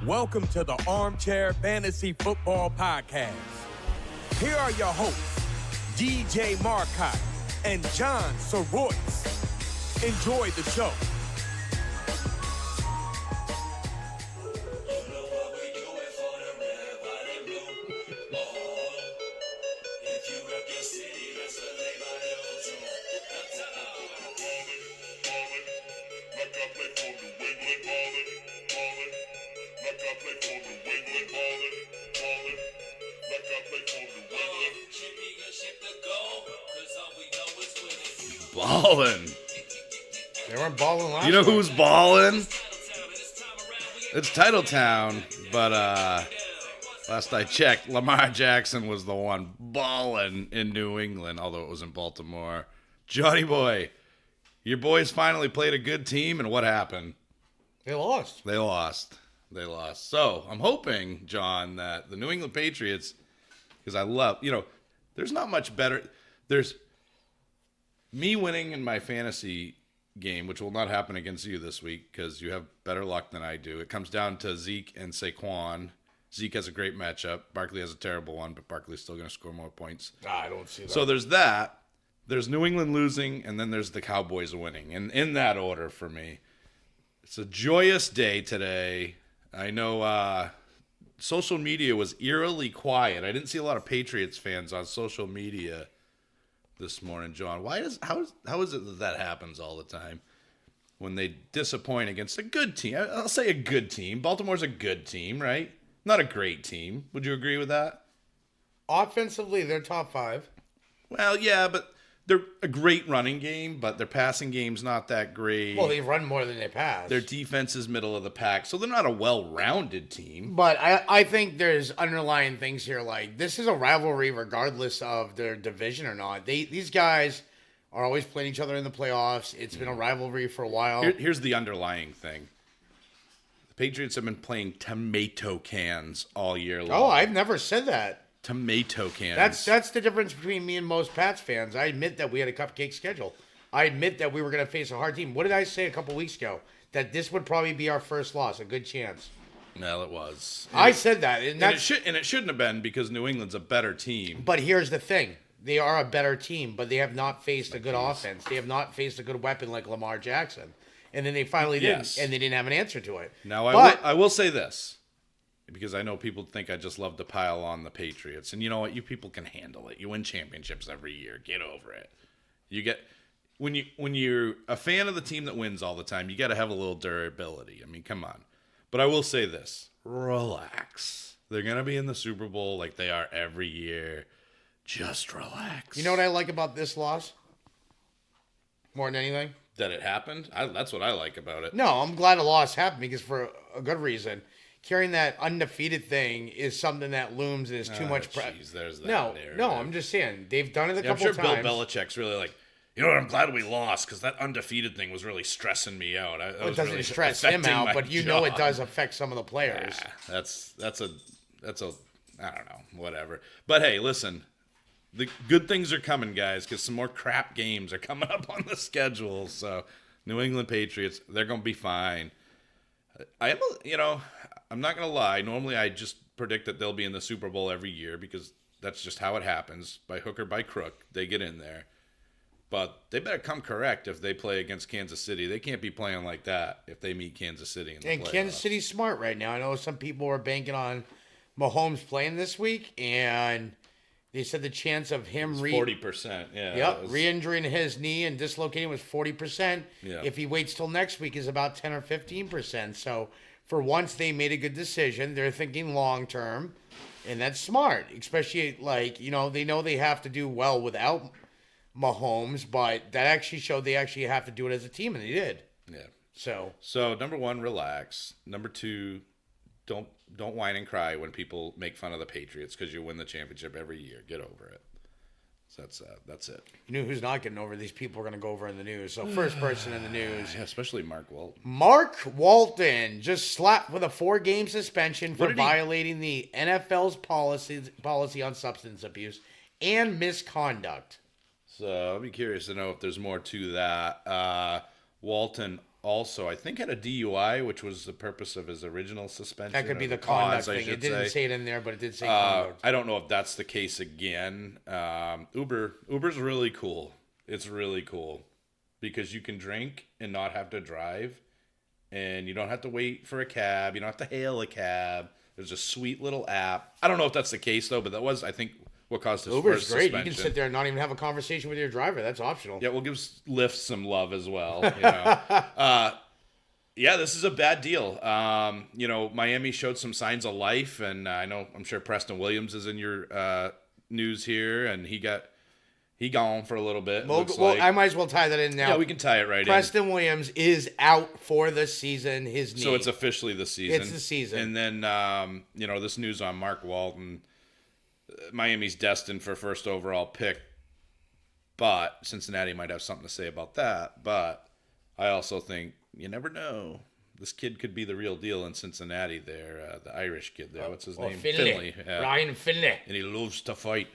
Welcome to the Armchair Fantasy Football Podcast. Here are your hosts, DJ Marcotte and John Soroyce. Enjoy the show. Ballin'. They weren't balling last You know night. who's ballin'? It's Titletown, but last I checked, Lamar Jackson was the one ballin' in New England, although it was in Baltimore. Johnny boy, your boys finally played a good team, and what happened? They lost. They lost. So I'm hoping, John, that the New England Patriots, because I love, there's not much better. There's me winning in my fantasy game, which will not happen against you this week because you have better luck than I do. It comes down to Zeke and Saquon. Zeke has a great matchup. Barkley has a terrible one, but Barkley's still going to score more points. I don't see that. So there's that. There's New England losing, and then there's the Cowboys winning. And in that order for me, it's a joyous day today. I know social media was eerily quiet. I didn't see a lot of Patriots fans on social media this morning, John. How is it that happens all the time when they disappoint against a good team? I'll say a good team. Baltimore's a good team, right? Not a great team. Would you agree with that? Offensively, they're top 5. Well, yeah, but they're a great running game, but their passing game's not that great. Well, they run more than they pass. Their defense is middle of the pack, so they're not a well-rounded team. But I think there's underlying things here. Like, this is a rivalry regardless of their division or not. These guys are always playing each other in the playoffs. It's been a rivalry for a while. Here's the underlying thing. The Patriots have been playing tomato cans all year long. Oh, I've never said that. Tomato cans. That's the difference between me and most Pats fans. I admit that we had a cupcake schedule. I admit that we were going to face a hard team. What did I say a couple weeks ago? That this would probably be our first loss, a good chance. Well, it was. I said that. And it shouldn't have been because New England's a better team. But here's the thing. They are a better team, but they have not faced a good offense. They have not faced a good weapon like Lamar Jackson. And then they finally did, and they didn't have an answer to it. Now, I will say this, because I know people think I just love to pile on the Patriots. And you know what? You people can handle it. You win championships every year. Get over it. You get when you're a fan of the team that wins all the time, you got to have a little durability. I mean, come on. But I will say this. Relax. They're going to be in the Super Bowl like they are every year. Just relax. You know what I like about this loss? More than anything? That it happened? That's what I like about it. No, I'm glad a loss happened because for a good reason. Carrying that undefeated thing is something that looms and is too much pressure. There's that No, I'm just saying. They've done it a couple times. I'm sure Bill Belichick's really like, you know what, I'm glad we lost because that undefeated thing was really stressing me out. It doesn't really stress him out, but you know it does affect some of the players. Yeah, that's a I don't know, whatever. But hey, listen, the good things are coming, guys, because some more crap games are coming up on the schedule. So, New England Patriots, they're going to be fine. I'm not going to lie. Normally, I just predict that they'll be in the Super Bowl every year because that's just how it happens. By hook or by crook, they get in there. But they better come correct if they play against Kansas City. They can't be playing like that if they meet Kansas City in the playoffs. Kansas City's smart right now. I know some people were banking on Mahomes playing this week, and they said the chance of him 40%. Yeah. Yep, re-injuring his knee and dislocating was 40%. Yeah. If he waits till next week, is about 10 or 15%. So for once, they made a good decision. They're thinking long term, and that's smart. Especially they know they have to do well without Mahomes, but that actually showed they actually have to do it as a team, and they did. Yeah. So number one, relax. Number two, don't whine and cry when people make fun of the Patriots because you win the championship every year. Get over it. So that's it. You know who's not getting over? These people are going to go over in the news. So first person in the news. Yeah, especially Mark Walton. Mark Walton just slapped with a 4-game suspension for violating the NFL's policy on substance abuse and misconduct. So I'll be curious to know if there's more to that. Walton also, I think, had a DUI, which was the purpose of his original suspension. That could be or the conduct cause, I thing. It should didn't say it in there, but it did say Uh, conduct. I don't know if that's the case again. Uber's really cool. It's really cool because you can drink and not have to drive, and you don't have to wait for a cab. You don't have to hail a cab. There's a sweet little app. I don't know if that's the case though, but that was, I think, what caused his Uber's first great. suspension. You can sit there and not even have a conversation with your driver. That's optional. Yeah, we'll give Lyft some love as well. You know. Yeah, this is a bad deal. You know, Miami showed some signs of life, and I'm sure Preston Williams is in your news here, and he gone for a little bit. Well, I might as well tie that in now. Yeah, we can tie it right in. Preston Williams is out for the season. His knee. So it's officially the season. It's the season. And then, you know, this news on Mark Walton. Miami's destined for first overall pick, but Cincinnati might have something to say about that. But I also think you never know. This kid could be the real deal in Cincinnati there, the Irish kid there. What's his name? Finley. Yeah. Ryan Finley. And he loves to fight.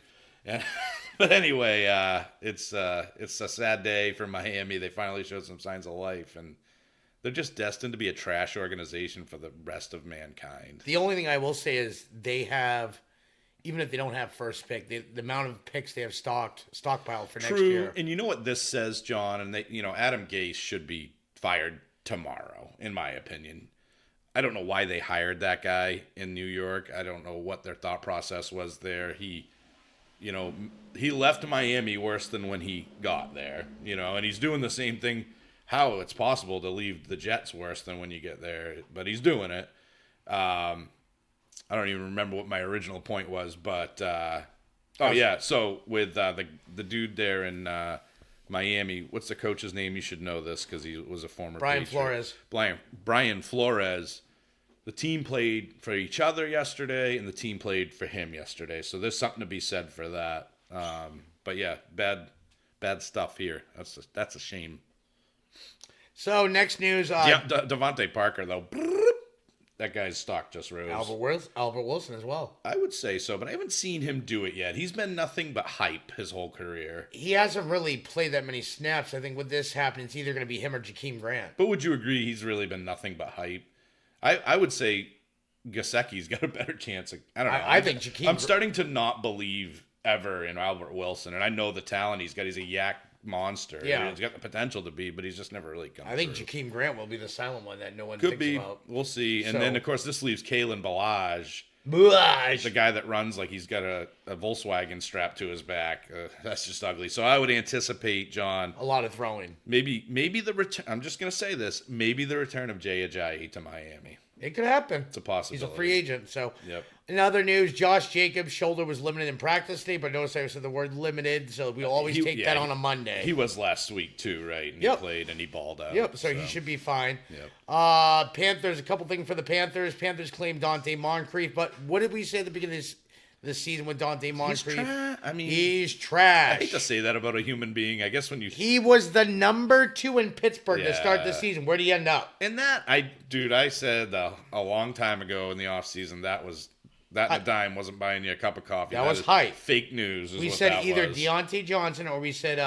And, but anyway, it's a sad day for Miami. They finally showed some signs of life, and they're just destined to be a trash organization for the rest of mankind. The only thing I will say is they have, even if they don't have first pick, the amount of picks they have stockpiled for next year. And you know what this says, John? And Adam Gase should be fired tomorrow, in my opinion. I don't know why they hired that guy in New York. I don't know what their thought process was there. He left Miami worse than when he got there, and he's doing the same thing. How it's possible to leave the Jets worse than when you get there, but he's doing it. I don't even remember what my original point was, but so with the dude there in Miami, what's the coach's name? You should know this because he was a former Brian Patriot. Flores. Brian Flores. The team played for each other yesterday, and the team played for him yesterday. So there's something to be said for that. But yeah, bad stuff here. That's a shame. So next news. Devontae Parker though. That guy's stock just rose. Albert Wilson as well. I would say so, but I haven't seen him do it yet. He's been nothing but hype his whole career. He hasn't really played that many snaps. I think with this happening, it's either going to be him or Jakeem Grant. But would you agree he's really been nothing but hype? I would say Gesicki's got a better chance. I don't know. I think Jakeem... I'm starting to not believe ever in Albert Wilson, and I know the talent he's got. He's a yak monster. Yeah. He's got the potential to be, but he's just never really come I think through. Jakeem Grant will be the silent one that no one Could thinks be. about. We'll see. And then, of course, this leaves Kalen Ballage. The guy that runs like he's got a Volkswagen strapped to his back. That's just ugly. So I would anticipate, John, a lot of throwing. Maybe the return. I'm just going to say this. Maybe the return of Jay Ajayi to Miami. It could happen. It's a possibility. He's a free agent. So, yep. In other news, Josh Jacobs' shoulder was limited in practice today, but notice I said the word limited, so we'll always take that on a Monday. He was last week too, right? And he played and he balled out. Yep, so he should be fine. Yep. Panthers, a couple things for the Panthers. Panthers claimed Dante Moncrief, but what did we say at the beginning of this season with Dante Moncrief? He's trash. I hate to say that about a human being. I guess when you... He was the number 2 in Pittsburgh to start the season. Where'd he end up? And that, I said a long time ago in the offseason, that and a dime wasn't buying you a cup of coffee. That was hype. Fake news. We said either Deontay Johnson or we said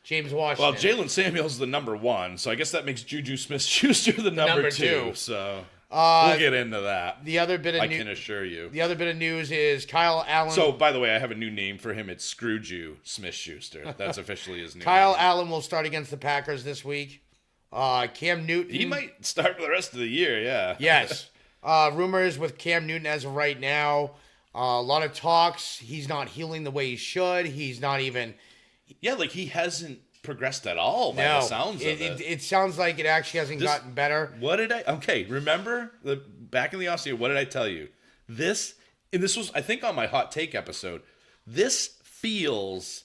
James Washington. Well, Jalen Samuel's the number 1, so I guess that makes Juju Smith-Schuster the number 2. So we'll get into that. The other bit of I can assure you. The other bit of news is Kyle Allen. So, by the way, I have a new name for him. It's Screwju Smith-Schuster. That's officially his new Kyle name. Allen will start against the Packers this week. Cam Newton. He might start for the rest of the year, yeah. Yes. Rumors with Cam Newton as of right now. A lot of talks. He's not healing the way he should. He's not even... Yeah, like he hasn't progressed at all by the sounds of it. It sounds like it actually hasn't gotten better. Okay, remember back in the offseason, what did I tell you? This was, I think, on my hot take episode. This feels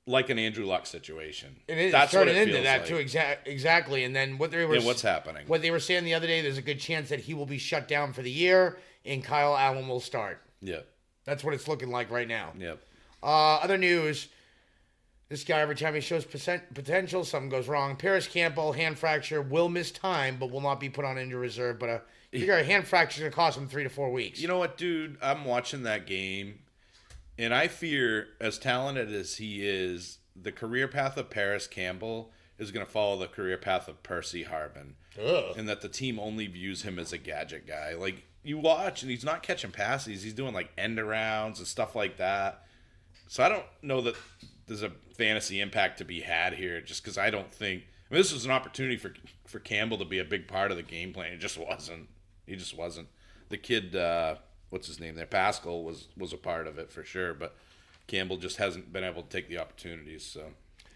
like an Andrew Luck situation. That's turning into that too, exactly. And then what's happening? What they were saying the other day, there's a good chance that he will be shut down for the year, and Kyle Allen will start. Yep. That's what it's looking like right now. Yep. Other news. This guy, every time he shows potential, something goes wrong. Paris Campbell, hand fracture, will miss time, but will not be put on injury reserve. But a hand fracture is going to cost him 3 to 4 weeks. You know what, dude? I'm watching that game, and I fear, as talented as he is, the career path of Paris Campbell is going to follow the career path of Percy Harvin. Ugh. And that the team only views him as a gadget guy. Like, you watch, and he's not catching passes. He's doing, like, end-arounds and stuff like that. So I don't know that there's a fantasy impact to be had here, just because I don't think... I mean, this was an opportunity for Campbell to be a big part of the game plan. It just wasn't. He just wasn't. The kid, what's his name there? Pascal was a part of it for sure, but Campbell just hasn't been able to take the opportunities, so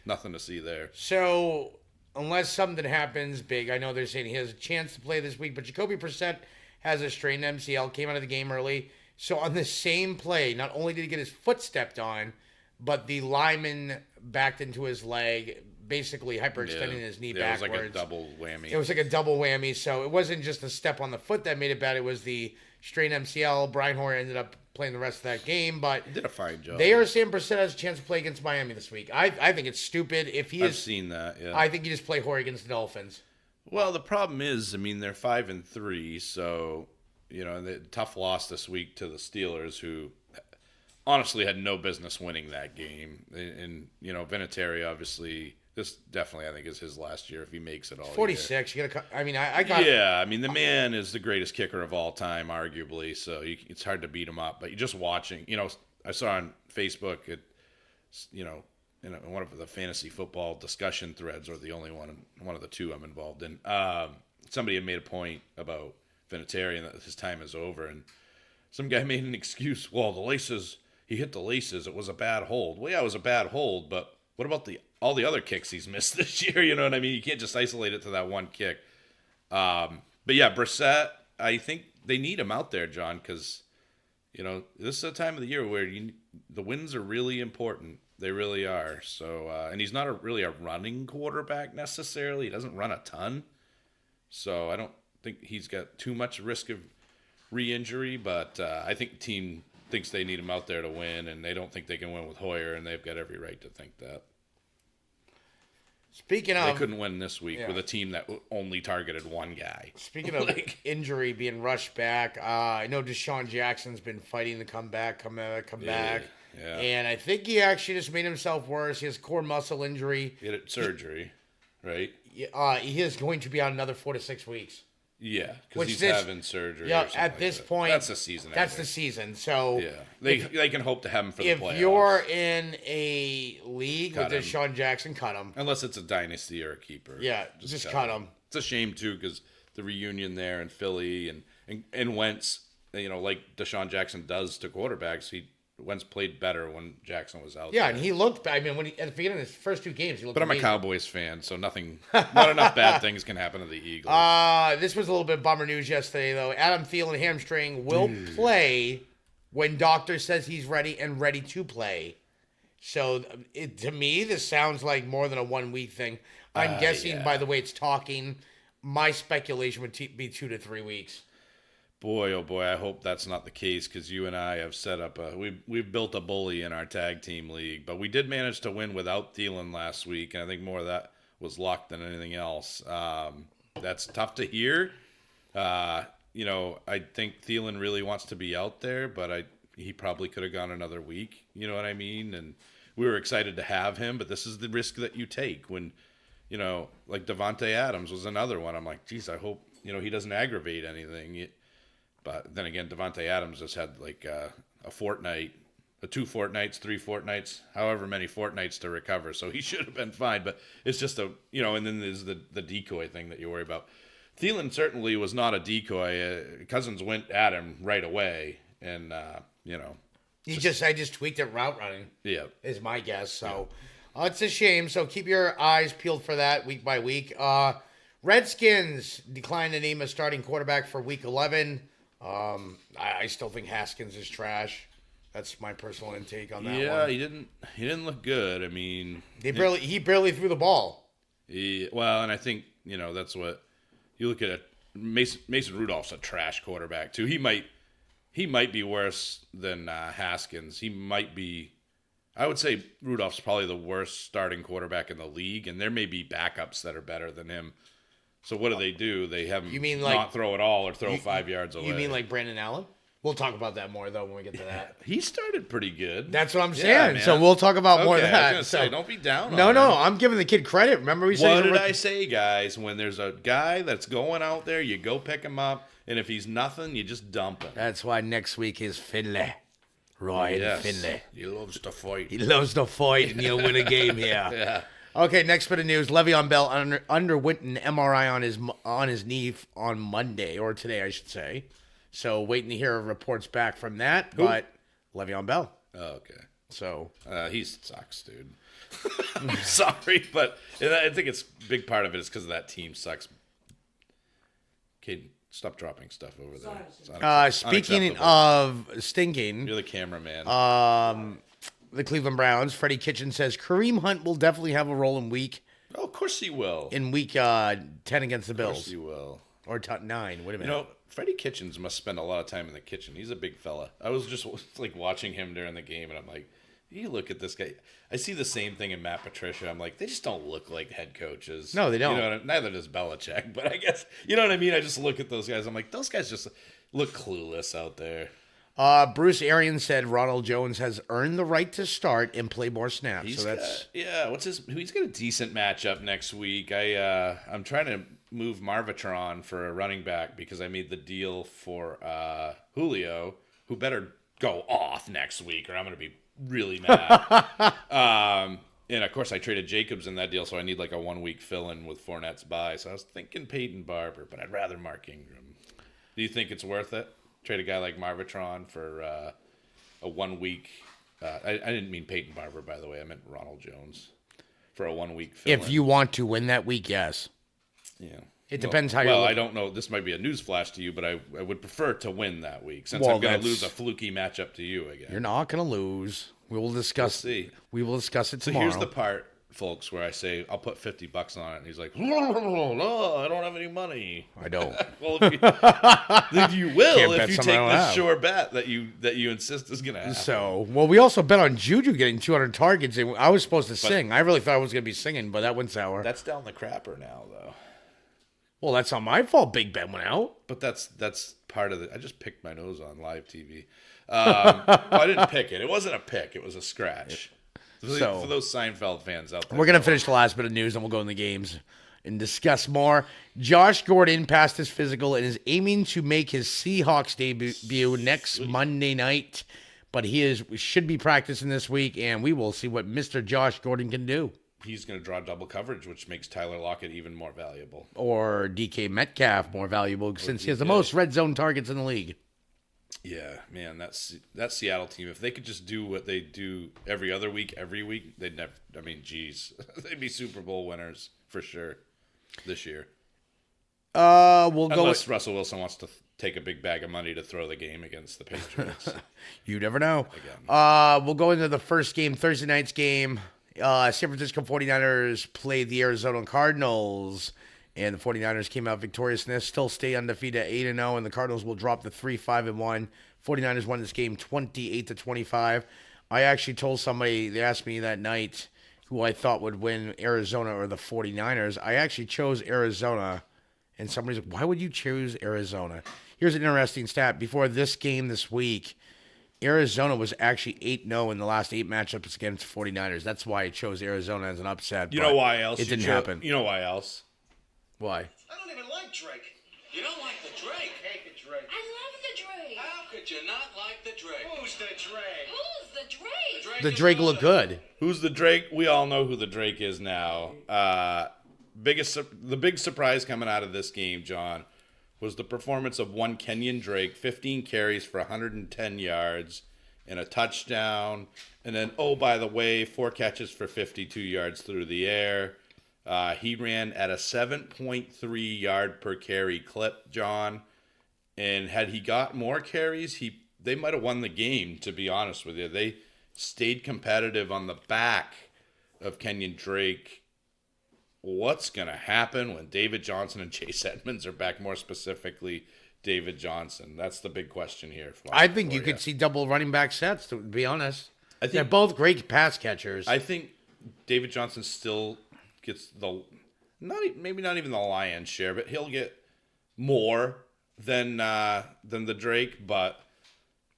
nothing to see there. So, unless something happens big, I know they're saying he has a chance to play this week, but Jacoby Brissett has a strained MCL, came out of the game early. So, on the same play, not only did he get his foot stepped on, but the lineman backed into his leg, basically hyperextending his knee backwards. It was like a double whammy. It was like a double whammy. So it wasn't just a step on the foot that made it bad. It was the strained MCL. Brian Hoyer ended up playing the rest of that game, but He did a fine job. they are saying Brissett has a chance to play against Miami this week. I think it's stupid. If he I've is, seen that, yeah. I think you just play Hoyer against the Dolphins. Well, the problem is, I mean, they're 5-3, so, you know, the tough loss this week to the Steelers, who honestly had no business winning that game. And you know, Vinatieri, obviously, this definitely, I think, is his last year if he makes it all 46. year. You gotta. I mean, I got. Yeah, I mean, the man is the greatest kicker of all time, arguably. So it's hard to beat him up. But you're just watching. You know, I saw on Facebook, you know, in one of the fantasy football discussion threads, or the only one of the two I'm involved in. Somebody had made a point about Vinatieri and that his time is over, and some guy made an excuse. Well, the laces. He hit the laces. It was a bad hold. Well, yeah, it was a bad hold, but what about all the other kicks he's missed this year? You know what I mean? You can't just isolate it to that one kick. But yeah, Brissett, I think they need him out there, John, because, you know, this is a time of the year where the wins are really important. They really are. So, and he's not really a running quarterback necessarily. He doesn't run a ton. So I don't think he's got too much risk of re-injury, but I think the team thinks they need him out there to win, and they don't think they can win with Hoyer, and they've got every right to think that. Speaking of, they couldn't win this week with a team that only targeted one guy. Speaking of injury being rushed back, I know Deshaun Jackson's been fighting to come back. Yeah. And I think he actually just made himself worse. He has core muscle injury. He had surgery, right? He is going to be out another 4 to 6 weeks. Yeah, because he's having surgery. Yeah, at this point, that's the season. That's the season. So yeah, they can hope to have him for the playoffs. If you're in a league with Deshaun Jackson, cut him. Unless it's a dynasty or a keeper. Yeah, just cut him. It's a shame too, because the reunion there in Philly and Wentz, you know, like Deshaun Jackson does to quarterbacks, Wentz played better when Jackson was out. Yeah, there. and he looked. I mean, at the beginning of his first 2 games, he looked. But I'm amazing. a Cowboys fan, so not enough bad things can happen to the Eagles. This was a little bit bummer news yesterday, though. Adam Thielen hamstring will play when doctor says he's ready and ready to play. So to me, this sounds like more than a 1 week thing. I'm guessing by the way it's talking. My speculation would be 2 to 3 weeks. Boy, oh boy, I hope that's not the case, because you and I have set up we've built a bully in our tag team league, but we did manage to win without Thielen last week, and I think more of that was luck than anything else. That's tough to hear. You know, I think Thielen really wants to be out there, but he probably could have gone another week. You know what I mean? And we were excited to have him, but this is the risk that you take when, you know, like Devontae Adams was another one. I'm like, geez, I hope, you know, he doesn't aggravate anything. But then again, Devontae Adams has had like a fortnight, 2 fortnights, 3 fortnights, however many fortnights to recover. So he should have been fine. But it's just and then there's the decoy thing that you worry about. Thielen certainly was not a decoy. Cousins went at him right away, and you know. I just tweaked it route running. Yeah, is my guess. So it's a shame. So keep your eyes peeled for that week by week. Redskins declined to name a starting quarterback for week 11. I still think Haskins is trash. That's my personal intake on that one. Yeah, he didn't look good. I mean, he barely threw the ball. And I think, you know, that's what you look at it. Mason Rudolph's a trash quarterback too. He might be worse than Haskins. He might be. I would say Rudolph's probably the worst starting quarterback in the league, and there may be backups that are better than him. So what do? They have him not throw it all or throw 5 yards away. You mean like Brandon Allen? We'll talk about that more, though, when we get to that. He started pretty good. That's what I'm Yeah, saying. man. So we'll talk about more of Okay, that. I was gonna So say, don't be down on no, him. I'm giving the kid credit. Remember we said What he's a did rookie? I say, guys? When there's a guy that's going out there, you go pick him up, and if he's nothing, you just dump him. That's why next week is Finlay. Ryan Yes. Finlay. He loves to fight. He loves to fight, and you'll win a game here. Yeah. Okay, next bit of news. Le'Veon Bell underwent an MRI on his knee on Monday, or today, I should say. So waiting to hear reports back from that. Who? But Le'Veon Bell. Oh, okay. So He sucks, dude. I'm sorry, but I think it's a big part of it is because of that team sucks. Kid, stop dropping stuff over there. It's speaking unacceptable. of stinking, You're the cameraman. the Cleveland Browns, Freddie Kitchen says Kareem Hunt will definitely have a role in week of course he will. 10 against the Of Bills. course he will. Or 9. Wait a minute. You know, Freddie Kitchens must spend a lot of time in the kitchen. He's a big fella. I was just like watching him during the game, and I'm like, you look at this guy. I see the same thing in Matt Patricia. I'm like, they just don't look like head coaches. No, they don't. You know, neither does Belichick. But I guess, you know what I mean? I just look at those guys. I'm like, those guys just look clueless out there. Bruce Arians said Ronald Jones has earned the right to start and play more snaps. He's So that's he's got a decent matchup next week. I'm trying to move Marvitron for a running back because I made the deal for Julio, who better go off next week or I'm going to be really mad. And of course I traded Jacobs in that deal, so I need like a 1 week fill in with Fournette's bye. So I was thinking Peyton Barber, but I'd rather Mark Ingram. Do you think it's worth it? Trade a guy like Marvitron for a 1 week. I didn't mean Peyton Barber, by the way. I meant Ronald Jones for a 1 week fill-in. if you want to win that week, yes. Yeah. It depends how you're Well, I looking. don't know. This might be a news flash to you, but I would prefer to win that week since Well, I'm going to that's- lose a fluky matchup to you again. You're not going to lose. We will discuss. We'll see. We will discuss it So tomorrow. here's the part, folks, where I say I'll put $50 on it, and he's like, "No, I don't have any money." I don't. Well, if you, then you will Can't if bet you something take I don't the have. sure bet that you insist is going to happen. So, well, we also bet on Juju getting 200 targets. And I was supposed to sing. I really thought I was going to be singing, but that went sour. That's down the crapper now, though. Well, that's not my fault. Big Ben went out. But that's part of it. I just picked my nose on live TV. Well, I didn't pick it. It wasn't a pick. It was a scratch. So- For those Seinfeld fans out there. We're going to finish the last bit of news, and we'll go in the games and discuss more. Josh Gordon passed his physical and is aiming to make his Seahawks debut next Monday night. But should be practicing this week, and we will see what Mr. Josh Gordon can do. He's going to draw double coverage, which makes Tyler Lockett even more valuable. Or DK Metcalf more valuable since he has the most red zone targets in the league. Yeah, man, that Seattle team, if they could just do what they do every other week, every week, they'd never, I mean, geez, they'd be Super Bowl winners for sure this year. We'll go. Unless Russell Wilson wants to take a big bag of money to throw the game against the Patriots. You never know. Again. We'll go into the first game, Thursday night's game. San Francisco 49ers played the Arizona Cardinals, and the 49ers came out victorious, and they still stay undefeated at 8-0, and the Cardinals will drop to 3-5-1. 49ers won this game 28-25. I actually told somebody, they asked me that night who I thought would win, Arizona or the 49ers. I actually chose Arizona, and somebody's like, why would you choose Arizona? Here's an interesting stat. Before this game this week, Arizona was actually 8-0 in the last 8 matchups against 49ers. That's why I chose Arizona as an upset. You but know why else? It didn't happen. You know why else? Why? I don't even like Drake. You don't like the Drake? Hate the Drake. I love the Drake. How could you not like the Drake? Who's the Drake? Who's the Drake? The Drake looked good. Who's the Drake? We all know who the Drake is now. The big surprise coming out of this game, John, was the performance of one Kenyon Drake, 15 carries for 110 yards and a touchdown. And then, oh, by the way, 4 catches for 52 yards through the air. He ran at a 7.3 yard per carry clip, John. And had he got more carries, they might have won the game, to be honest with you. They stayed competitive on the back of Kenyon Drake. What's going to happen when David Johnson and Chase Edmonds are back, more specifically David Johnson? That's the big question here. I think you could see double running back sets, to be honest. I think They're both great pass catchers. I think David Johnson still gets maybe not even the lion's share, but he'll get more than the Drake. But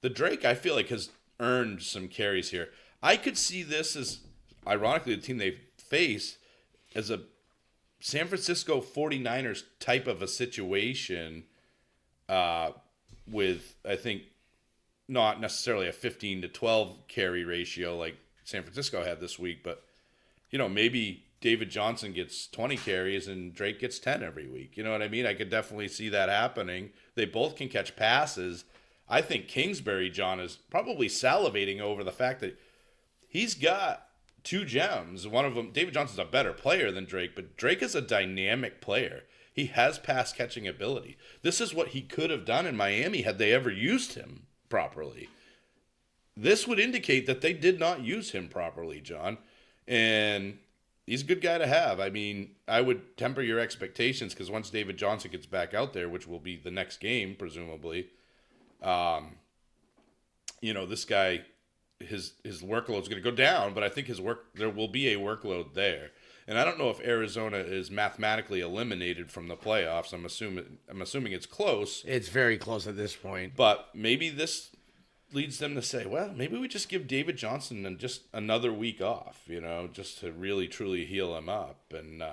the Drake, I feel like, has earned some carries here. I could see this as, ironically, the team they face as a San Francisco 49ers type of a situation with, I think, not necessarily a 15 to 12 carry ratio like San Francisco had this week, but, maybe David Johnson gets 20 carries and Drake gets 10 every week. You know what I mean? I could definitely see that happening. They both can catch passes. I think Kingsbury, John, is probably salivating over the fact that he's got two gems. One of them, David Johnson's a better player than Drake, but Drake is a dynamic player. He has pass catching ability. This is what he could have done in Miami had they ever used him properly. This would indicate that they did not use him properly, John. And he's a good guy to have. I mean, I would temper your expectations because once David Johnson gets back out there, which will be the next game, presumably, this guy, his workload is going to go down, but I think there will be a workload there. And I don't know if Arizona is mathematically eliminated from the playoffs. I'm assuming it's close. It's very close at this point. But maybe this leads them to say, well, maybe we just give David Johnson just another week off, just to really, truly heal him up. And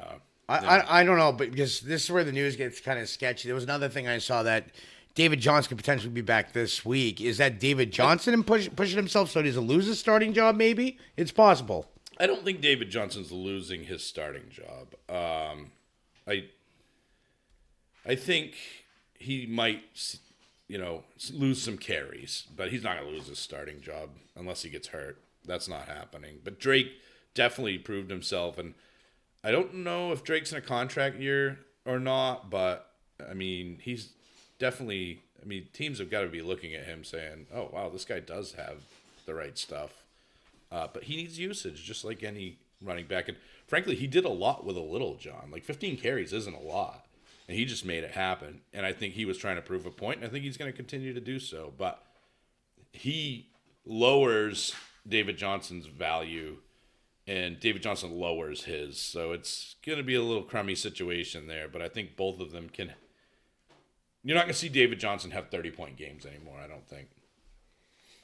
I don't know, but because this is where the news gets kind of sketchy. There was another thing I saw that David Johnson could potentially be back this week. Is that David Johnson pushing himself so he doesn't lose his starting job, maybe? It's possible. I don't think David Johnson's losing his starting job. I think he might, lose some carries, but he's not going to lose his starting job unless he gets hurt. That's not happening. But Drake definitely proved himself, and I don't know if Drake's in a contract year or not, but, he's definitely, teams have got to be looking at him saying, oh, wow, this guy does have the right stuff. But he needs usage, just like any running back. And frankly, he did a lot with a little, John. Like 15 carries isn't a lot. And he just made it happen. And I think he was trying to prove a point, and I think he's going to continue to do so. But he lowers David Johnson's value, and David Johnson lowers his. So it's going to be a little crummy situation there. But I think both of them can. You're not going to see David Johnson have 30-point games anymore, I don't think,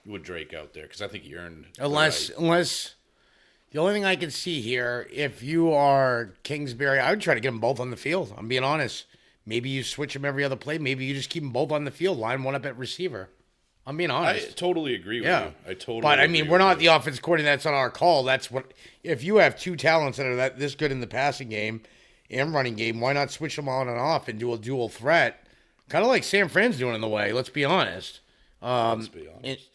with Drake out there, because I think he earned unless the only thing I can see here, if you are Kingsbury, I would try to get them both on the field. I'm being honest. Maybe you switch them every other play. Maybe you just keep them both on the field. Line one up at receiver. I'm being honest. I totally agree with you. I totally. But we're not the offense coordinator. That's on our call. That's what. If you have two talents that are this good in the passing game and running game, why not switch them on and off and do a dual threat? Kind of like San Fran's doing in the way. Let's be honest. Let's be honest.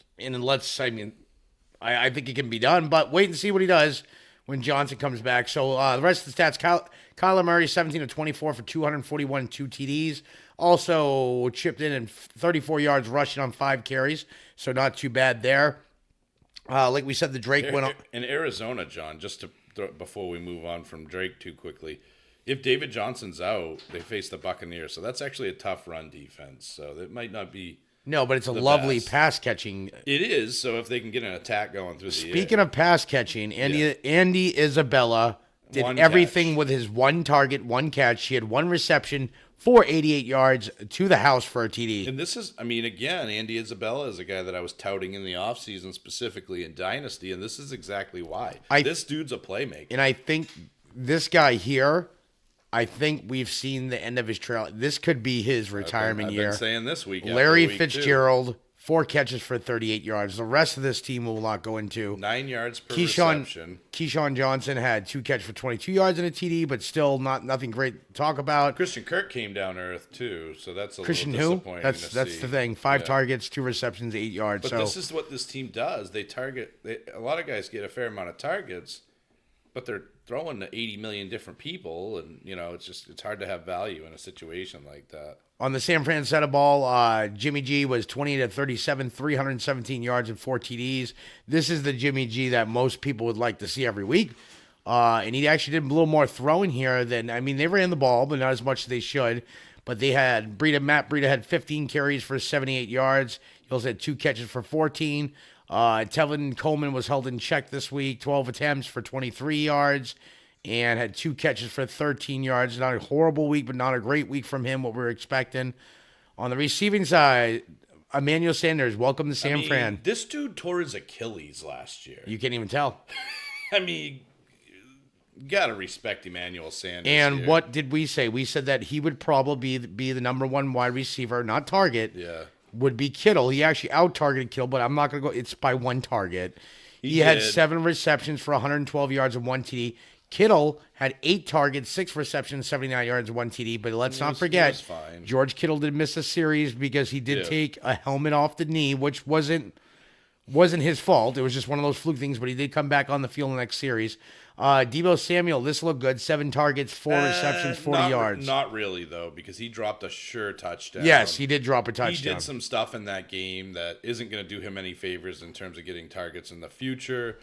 I think it can be done, but wait and see what he does when Johnson comes back. So the rest of the stats, Kyler Murray, 17 of 24 for 241 and 2 TDs. Also chipped in and 34 yards rushing on 5 carries, so not too bad there. Like we said, the Drake went up. In Arizona, John, before we move on from Drake too quickly, if David Johnson's out, they face the Buccaneers, so that's actually a tough run defense. So that might not be. No, but it's a lovely pass catching. It is. So if they can get an attack going through the air. Speaking of pass catching, Andy Isabella did everything with his one target, one catch. He had one reception for 88 yards to the house for a TD. And this is, again, Andy Isabella is a guy that I was touting in the offseason, specifically in Dynasty, and this is exactly why. This dude's a playmaker. And I think this guy here, we've seen the end of his trail. This could be his retirement year. I've been saying this week. Larry Fitzgerald, 4 catches for 38 yards. The rest of this team will not go into. 9 yards per reception. Keyshawn Johnson had 2 catches for 22 yards and a TD, but still nothing great to talk about. Christian Kirk came down to earth too, so that's a little disappointing. That's the thing. 5 targets, 2 receptions, 8 yards. But this is what this team does. They target. A lot of guys get a fair amount of targets, but they're throwing to 80 million different people, and it's hard to have value in a situation like that. On the San Fran side of ball, Jimmy G was 20 to 37, 317 yards and 4 TDs. This is the Jimmy G that most people would like to see every week. And he actually did a little more throwing here than, they ran the ball, but not as much as they should. But they had Matt Breida had 15 carries for 78 yards. He also had 2 catches for 14. Tevin Coleman was held in check this week, 12 attempts for 23 yards, and had 2 catches for 13 yards. Not a horrible week, but not a great week from him, what we were expecting. On the receiving side, Emmanuel Sanders, welcome to San Fran. This dude tore his Achilles last year. You can't even tell. I mean, you got to respect Emmanuel Sanders. And here. what did we say? We said that he would probably be the number one wide receiver, not target. Yeah. Would be Kittle. He actually out-targeted Kittle, but I'm not going to go. It's by one target. He had did. 7 receptions for 112 yards and 1 TD. Kittle had 8 targets, 6 receptions, 79 yards, and 1 TD. But let's not forget, was fine. George Kittle did miss a series because he did take a helmet off the knee, which wasn't his fault. It was just one of those fluke things, but he did come back on the field in the next series. Deebo Samuel, this looked good. 7 targets, 4 receptions, 40 yards. Not really, though, because he dropped a sure touchdown. Yes, he did drop a touchdown. He did some stuff in that game that isn't going to do him any favors in terms of getting targets in the future.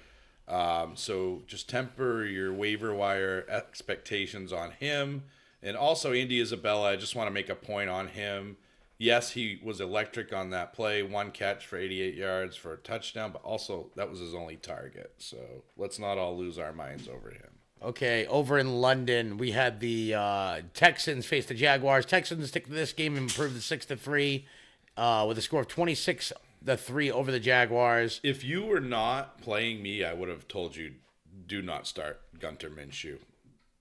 So just temper your waiver wire expectations on him. And also, Andy Isabella, I just want to make a point on him. Yes, he was electric on that play. 1 catch for 88 yards for a touchdown, but also that was his only target. So let's not all lose our minds over him. Okay, over in London, we had the Texans face the Jaguars. Texans stick to this game and improve to 6-3 with a score of 26-3 over the Jaguars. If you were not playing me, I would have told you do not start Gunter Minshew.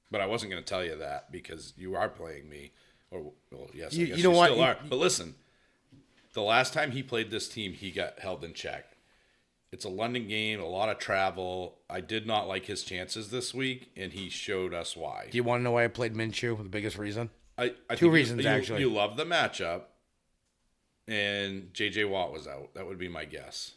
But I wasn't going to tell you that because you are playing me. Or, well, yes, I guess you still are. But listen, the last time he played this team, he got held in check. It's a London game, a lot of travel. I did not like his chances this week, and he showed us why. Do you want to know why I played Minshew? The biggest reason? I Two reasons, actually. You love the matchup, and J.J. Watt was out. That would be my guess.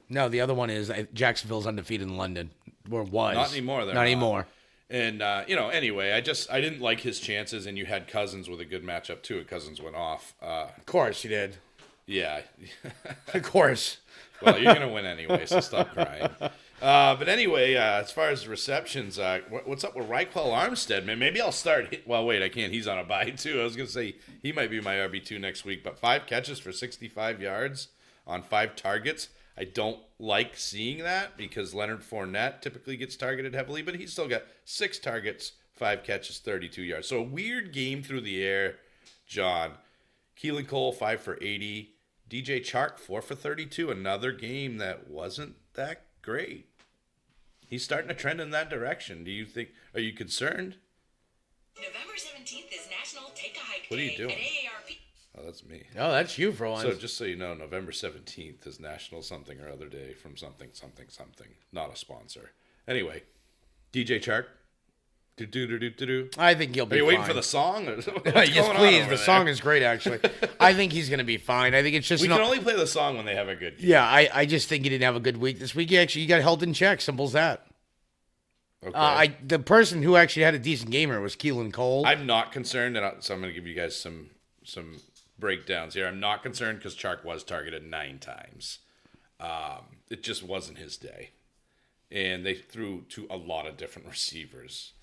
No, the other one is Jacksonville's undefeated in London. Or was. Not anymore. Not anymore. And, anyway, I didn't like his chances, and you had Cousins with a good matchup, too. Cousins went off. Of course you did. Yeah. Of course. Well, you're going to win anyway, so stop crying. But anyway, as far as receptions, what's up with Raquel Armstead, man? Maybe I'll start. Well, wait, I can't. He's on a bye, too. I was going to say he might be my RB2 next week, but 5 catches for 65 yards on 5 targets. I don't like seeing that because Leonard Fournette typically gets targeted heavily, but he's still got 6 targets, 5 catches, 32 yards. So a weird game through the air, John. Keelan Cole, 5 for 80. DJ Chark, 4 for 32. Another game that wasn't that great. He's starting to trend in that direction. Are you concerned? November 17th is National Take a Hike What are you Day doing? at AARP. Oh, that's me. Oh, that's you for once. So just so you know, November 17th is National Something or Other Day from something, something, something. Not a sponsor. Anyway, DJ Chark. Do. I think he'll be fine. Are you waiting for the song? Or Yes, please. The song is great, actually. I think he's going to be fine. I think it's just We can only play the song when they have a good game. Yeah, I just think he didn't have a good week this week. You got held in check. Simple as that. Okay. The person who actually had a decent gamer was Keelan Cole. I'm not concerned, so I'm going to give you guys some breakdowns here. I'm not concerned because Chark was targeted 9 times. It just wasn't his day. And they threw to a lot of different receivers.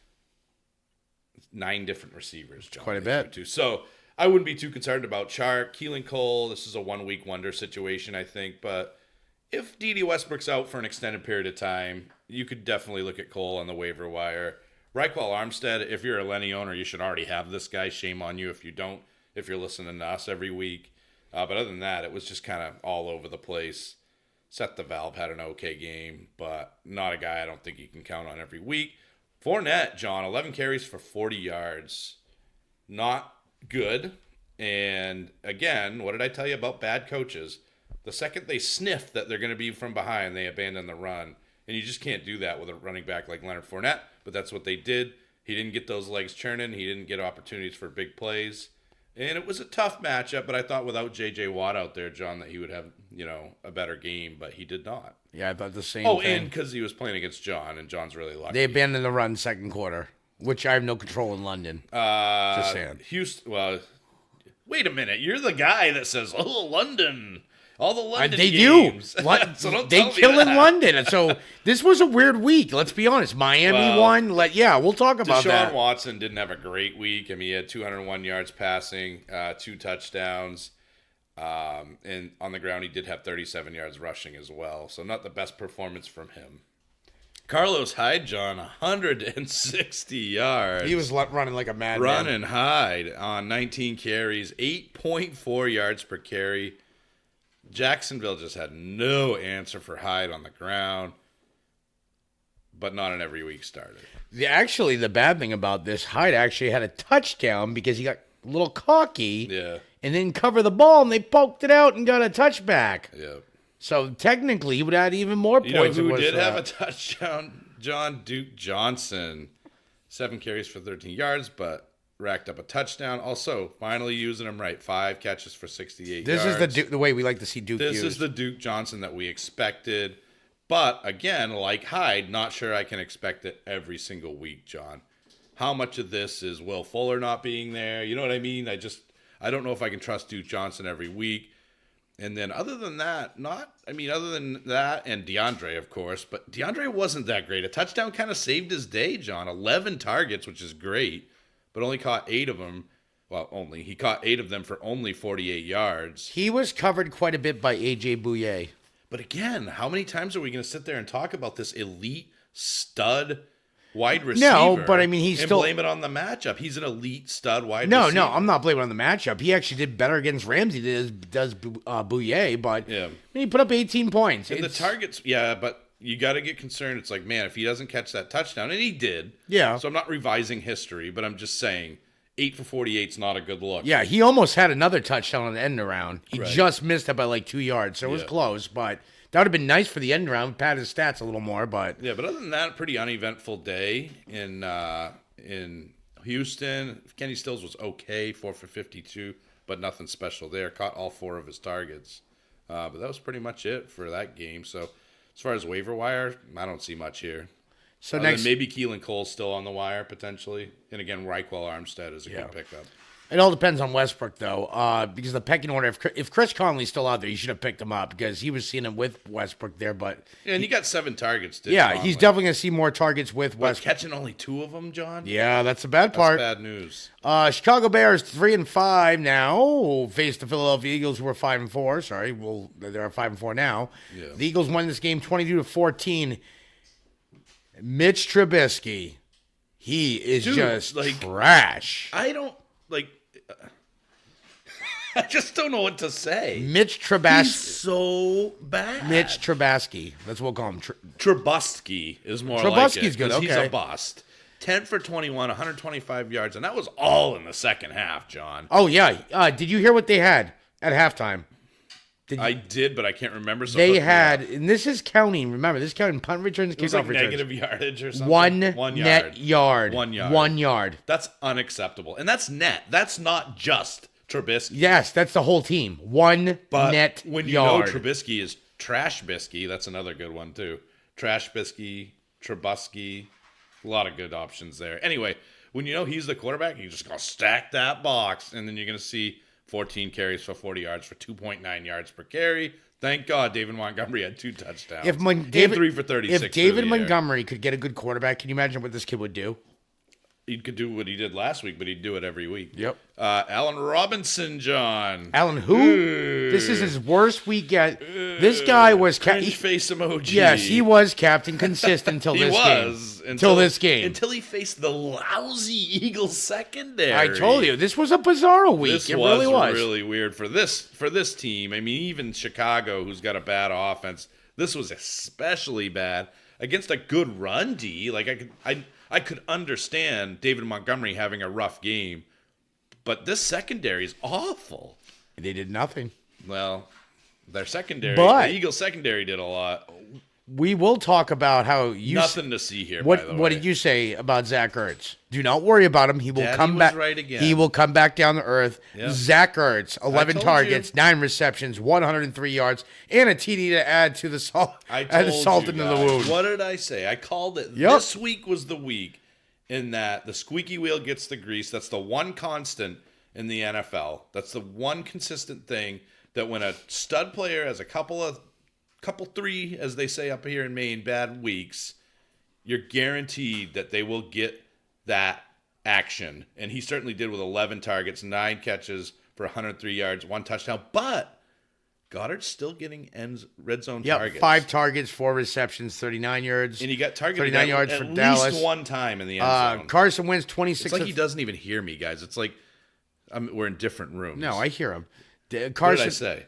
9 different receivers, John. Quite a bit. So I wouldn't be too concerned about Chark. Keelan Cole, this is a 1-week wonder situation, I think. But if D.D. Westbrook's out for an extended period of time, you could definitely look at Cole on the waiver wire. Raquel Armstead, if you're a Lenny owner, you should already have this guy. Shame on you if you don't, if you're listening to us every week. But other than that, it was just kind of all over the place. Seth the Valve had an okay game, but not a guy I don't think you can count on every week. Fournette, John, 11 carries for 40 yards. Not good. And again, what did I tell you about bad coaches? The second they sniff that they're going to be from behind, they abandon the run. And you just can't do that with a running back like Leonard Fournette, but that's what they did. He didn't get those legs churning. He didn't get opportunities for big plays. And it was a tough matchup, but I thought without J.J. Watt out there, John, that he would have, a better game, but he did not. Yeah, I thought the same thing. thing. And because he was playing against John, and John's really lucky. They abandoned the run second quarter, which I have no control in London. Just saying. Houston, well, wait a minute. You're the guy that says, oh, London. All the London they games. do. So don't they tell me kill in that. London. So this was a weird week. Let's be honest. Miami won. We'll talk about that. Deshaun Watson didn't have a great week. I mean, he had 201 yards passing, 2 touchdowns. And on the ground, he did have 37 yards rushing as well. So not the best performance from him. Carlos Hyde, John, 160 yards. He was running like a madman. Running Hyde on 19 carries, 8.4 yards per carry. Jacksonville just had no answer for Hyde on the ground, but not an every week starter. Actually, the bad thing about this, Hyde actually had a touchdown because he got a little cocky and didn't cover the ball, and they poked it out and got a touchback. Yeah. So technically, he would add even more points. You know who did have a touchdown? John Duke Johnson. 7 carries for 13 yards, but racked up a touchdown. Also, finally using him right. 5 catches for 68 yards. This is the way we like to see Duke This used. is the Duke Johnson that we expected. But, again, like Hyde, not sure I can expect it every single week, John. How much of this is Will Fuller not being there? You know what I mean? I don't know if I can trust Duke Johnson every week. And then other than that, other than that and DeAndre, of course, but DeAndre wasn't that great. A touchdown kind of saved his day, John. 11 targets, which is great, but only caught 8 of them. Well, he caught 8 of them for only 48 yards. He was covered quite a bit by A.J. Bouye. But again, how many times are we going to sit there and talk about this elite stud wide receiver? No, but I mean, he's and still blame it on the matchup. He's an elite stud wide receiver. No, I'm not blaming on the matchup. He actually did better against Ramsey than does Bouye, but he put up 18 points. And the targets, but you got to get concerned. It's like, man, if he doesn't catch that touchdown, and he did. Yeah. So I'm not revising history, but I'm just saying 8 for 48 is not a good look. Yeah, he almost had another touchdown on the end around. He just missed it by like 2 yards, so it was close, but that would have been nice for the end round, pad his stats a little more, but... Yeah, but other than that, pretty uneventful day in Houston. Kenny Stills was okay, 4 for 52, but nothing special there. Caught all 4 of his targets. But that was pretty much it for that game. So as far as waiver wire, I don't see much here. So maybe Keelan Cole's still on the wire, potentially. And again, Reichwell Armstead is a good pickup. It all depends on Westbrook, though, because the pecking order, if Chris Conley's still out there, you should have picked him up because he was seeing him with Westbrook there. But and he got 7 targets, Conley. He's definitely going to see more targets with Westbrook. Catching only 2 of them, John? Yeah, that's the bad part. That's bad news. Chicago Bears 3-5 now face the Philadelphia Eagles, who are 5-4. Sorry, they're 5-4 now. Yeah. The Eagles won this game 22-14. Mitch Trubisky, he is just trash. I just don't know what to say. Mitch Trubisky. He's so bad. Mitch Trubisky. That's what we'll call him. Trubisky is more like it. Trubisky's good, okay. He's a bust. 10 for 21, 125 yards, and that was all in the second half, John. Oh, yeah. Did you hear what they had at halftime? I did, but I can't remember. So they had, and this is counting, remember, this is counting punt returns, kickoff returns. Negative yardage or something. One yard. net yard. 1 yard. 1 yard. That's unacceptable. And that's net. That's not just Trubisky. Yes, that's the whole team. One net yard. When you know Trubisky is Trash Bisky, that's another good one too. Trash Bisky, Trubisky, a lot of good options there. Anyway, when you know he's the quarterback, you're just going to stack that box, and then you're going to see 14 carries for 40 yards for 2.9 yards per carry. Thank God David Montgomery had 2 touchdowns. And 3 for 36. If David Montgomery could get a good quarterback, can you imagine what this kid would do? He could do what he did last week, but he'd do it every week. Yep. Allen Robinson, John. Allen who? This is his worst week yet. This guy was... Cringe face emoji. Yes, he was captain consistent until this game. Until this game. Until he faced the lousy Eagles secondary. I told you, this was a bizarro week. This really was really weird for this team. I mean, even Chicago, who's got a bad offense, this was especially bad against a good run D. Like I could understand David Montgomery having a rough game, but this secondary is awful. They did nothing. Well, their secondary, the Eagles secondary did a lot. We will talk about how you... Nothing to see here, by the way. What did you say about Zach Ertz? Do not worry about him. He will come back. Right again. He will come back down to earth. Yep. Zach Ertz, 11 targets, 9 receptions, 103 yards, and a TD to add to the salt. Salt into the wound. What did I say? I called it. Yep. This week was the week in that the squeaky wheel gets the grease. That's the one constant in the NFL. That's the one consistent thing that when a stud player has a couple 3, as they say up here in Maine, bad weeks, you're guaranteed that they will get that action. And he certainly did with 11 targets, 9 catches for 103 yards, 1 touchdown. But Goddard's still getting red zone targets. 5 targets, 4 receptions, 39 yards. And he got targeted 39 yards at for least Dallas. 1 time in the end zone. Carson Wentz, 26. It's like he doesn't even hear me, guys. It's like we're in different rooms. No, I hear him. What did I say?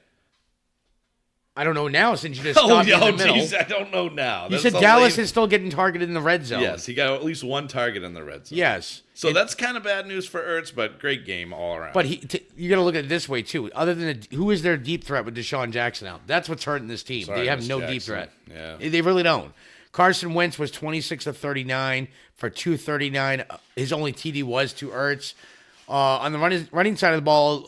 I don't know now since you just Oh, stopped me in the oh, middle. geez, I don't know now. You That's said a Dallas lame- is still getting targeted in the red zone. Yes, he got at least one target in the red zone. Yes. So that's kind of bad news for Ertz, but great game all around. But you got to look at it this way too. Other than who is their deep threat with Deshaun Jackson out? That's what's hurting this team. Sorry, they have Miss no Jackson. deep threat. Yeah. They really don't. Carson Wentz was 26 of 39 for 239. His only TD was to Ertz. On the running side of the ball,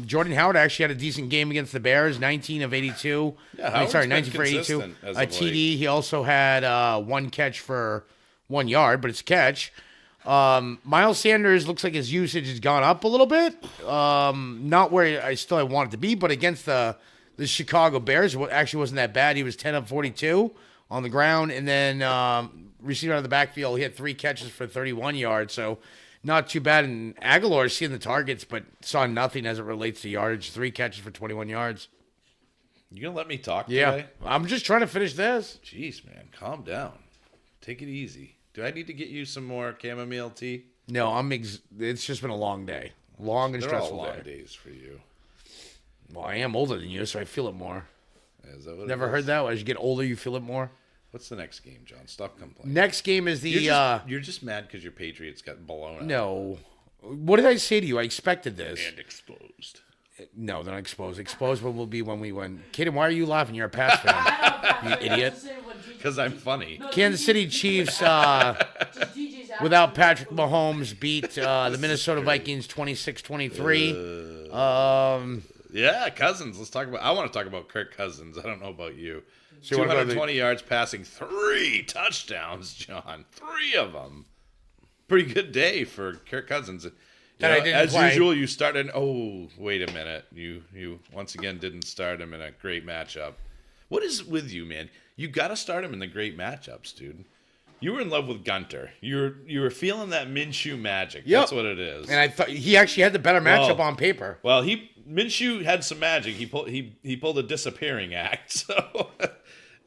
Jordan Howard actually had a decent game against the Bears, 19 of 82. Yeah, I mean, sorry, Howard's 19 been for 82. consistent as A of TD. late. He also had one catch for 1 yard, but it's a catch. Miles Sanders looks like his usage has gone up a little bit. Not where I want it to be, but against the Chicago Bears, it actually wasn't that bad. He was 10 of 42 on the ground, and then receiving out of the backfield, he had 3 catches for 31 yards, so not too bad. And Aguilar seeing the targets, but saw nothing as it relates to yardage. 3 catches for 21 yards. You gonna let me talk Yeah, today? I'm just trying to finish this. Jeez, man, calm down. Take it easy. Do I need to get you some more chamomile tea? No, it's just been a long day. Long and They're all stressful long day. days for you. Well, I am older than you, so I feel it more. Is that what it Never is? heard that? As you get older, you feel it more? What's the next game, John? Stop complaining. Next game is the... You're just mad because your Patriots got blown out. no. What did I say to you? I expected this. And exposed. No, they're not exposed. Exposed will be when we win. Kaden, why are you laughing? You're a Pats fan. You idiot. Because I'm funny. Kansas City Chiefs, without Patrick Mahomes, beat the Minnesota Vikings 26-23. Yeah, Cousins. Let's talk about. I want to talk about Kirk Cousins. I don't know about you. So you wanna go to the- 220 yards passing, 3 touchdowns, John. 3 of them. Pretty good day for Kirk Cousins. You That I know, didn't as play. usual, you started. Oh, wait a minute. You once again didn't start him in a great matchup. What is with you, man? You got to start him in the great matchups, dude. You were in love with Gunter. You were feeling that Minshew magic. Yep. That's what it is. And I thought he actually had the better matchup Well, on paper. Well, Minshew had some magic. He pulled a disappearing act.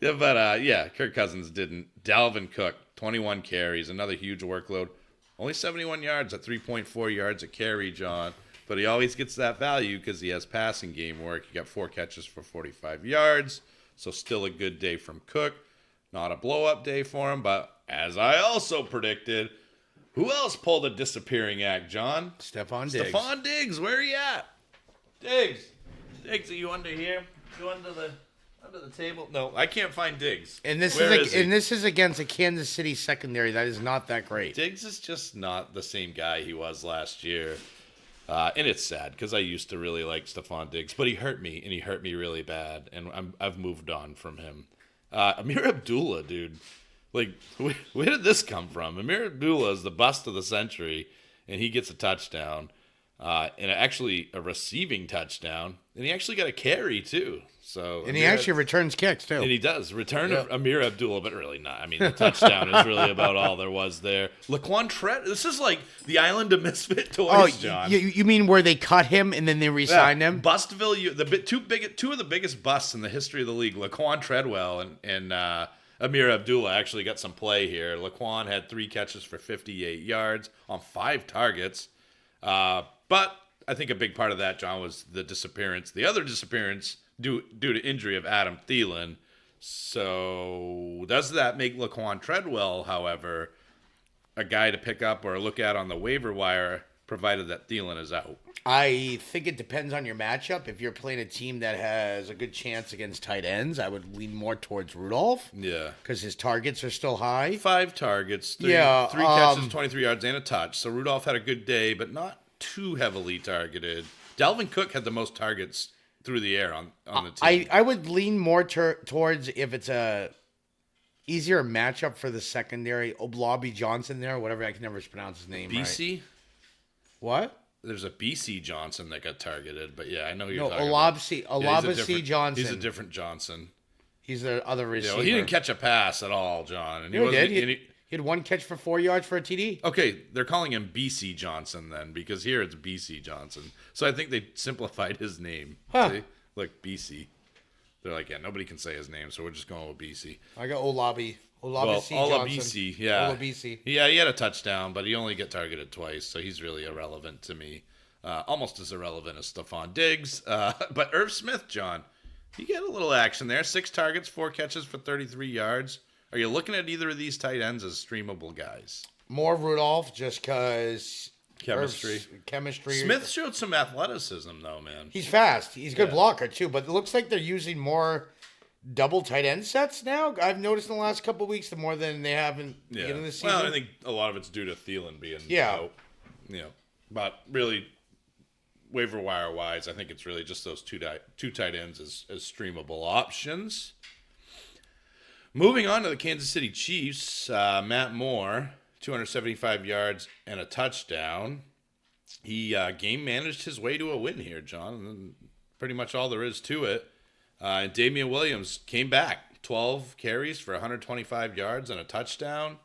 So, yeah, but yeah, Kirk Cousins didn't. Dalvin Cook, 21 carries, another huge workload. Only 71 yards at 3.4 yards a carry, John. But he always gets that value because he has passing game work. He got 4 catches for 45 yards. So still a good day from Cook. Not a blow-up day for him, but as I also predicted, who else pulled a disappearing act, John? Stephon Diggs. Stephon Diggs, where are you at? Diggs, are you under here? You under the table? No, I can't find Diggs. And this Where is he? and this is against a Kansas City secondary that is not that great. Diggs is just not the same guy he was last year. And it's sad because I used to really like Stephon Diggs, but he hurt me, and he hurt me really bad, and I've moved on from him. Amir Abdullah, dude. Like, where did this come from? Amir Abdullah is the bust of the century, and he gets a touchdown, and actually a receiving touchdown, and he actually got a carry, too. So And he actually returns kicks, too. And he does. Return of Amir Abdullah, but really not. I mean, the touchdown is really about all there was there. Laquan Tread. This is like the Island of Misfit Toys, John. You mean where they cut him and then they re-signed him? Bustville, two of the biggest busts in the history of the league, Laquan Treadwell and Amir Abdullah actually got some play here. Laquan had 3 catches for 58 yards on 5 targets. But I think a big part of that, John, was the disappearance. The other disappearance due to injury of Adam Thielen. So does that make Laquan Treadwell, however, a guy to pick up or look at on the waiver wire, provided that Thielen is out? I think it depends on your matchup. If you're playing a team that has a good chance against tight ends, I would lean more towards Rudolph. Yeah. Because his targets are still high. 5 targets, 3 Yeah, catches, 23 yards, and a touch. So Rudolph had a good day, but not too heavily targeted. Dalvin Cook had the most targets through the air on the team. I would lean more towards if it's a easier matchup for the secondary. Oblabi Johnson there, whatever. I can never pronounce his name BC? right. What? There's a BC Johnson that got targeted, but yeah, I know who you're No, talking about. Olabisi Johnson. He's a different Johnson. He's the other Yeah, receiver. well, he didn't catch a pass at all, John. And No, he wasn't- did. and He had 1 catch for 4 yards for a TD. Okay, they're calling him BC Johnson then, because here it's BC Johnson. So I think they simplified his name. Huh. See? Like BC. They're like, yeah, nobody can say his name, so we're just going with BC. I got Olabisi Well, Johnson. Olabisi, yeah. Olabisi. Yeah, he had a touchdown, but he only got targeted twice, so he's really irrelevant to me. Almost as irrelevant as Stephon Diggs. But Irv Smith, John, You get a little action there. 6 targets, 4 catches for 33 yards. Are you looking at either of these tight ends as streamable guys? More Rudolph just because Chemistry. Smith showed some athleticism, though, man. He's fast. He's a good blocker, too. But it looks like they're using more double tight end sets now. I've noticed in the last couple of weeks, the more than they have in the beginning of the season. Well, I think a lot of it's due to Thielen being out. But really, waiver wire wise, I think it's really just those two tight ends as streamable options. Moving on to the Kansas City Chiefs, Matt Moore, 275 yards and a touchdown. He game managed his way to a win here, John. And pretty much all there is to it. And Damian Williams came back, 12 carries for 125 yards and a touchdown.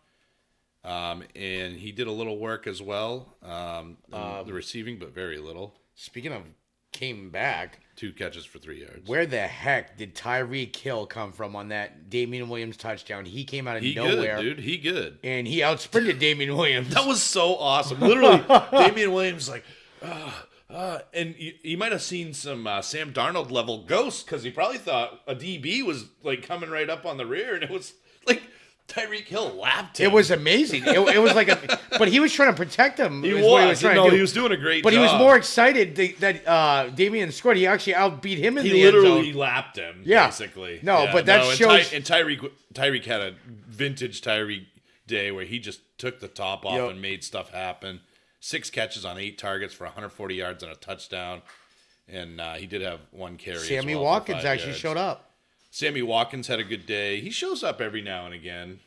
And he did a little work as well, the receiving, but very little. Speaking of came back, 2 catches for 3 yards. Where the heck did Tyreek Hill come from on that Damian Williams touchdown? He came out of nowhere. He good, dude. He good. And he outsprinted Damian Williams. That was so awesome. Literally, Damian Williams like, and you might have seen some Sam Darnold level ghosts because he probably thought a DB was like coming right up on the rear, and it was like Tyreek Hill lapped him. It was amazing. It was like but he was trying to protect him. He was doing a great job. But he was more excited that Damian scored. He actually outbeat him in the end zone. He literally lapped him, basically. Shows... And Tyreek had a vintage Tyreek day where he just took the top off and made stuff happen. 6 catches on 8 targets for 140 yards and a touchdown. And he did have 1 carry Sammy as well Watkins actually showed up. Sammy Watkins had a good day. He shows up every now and again.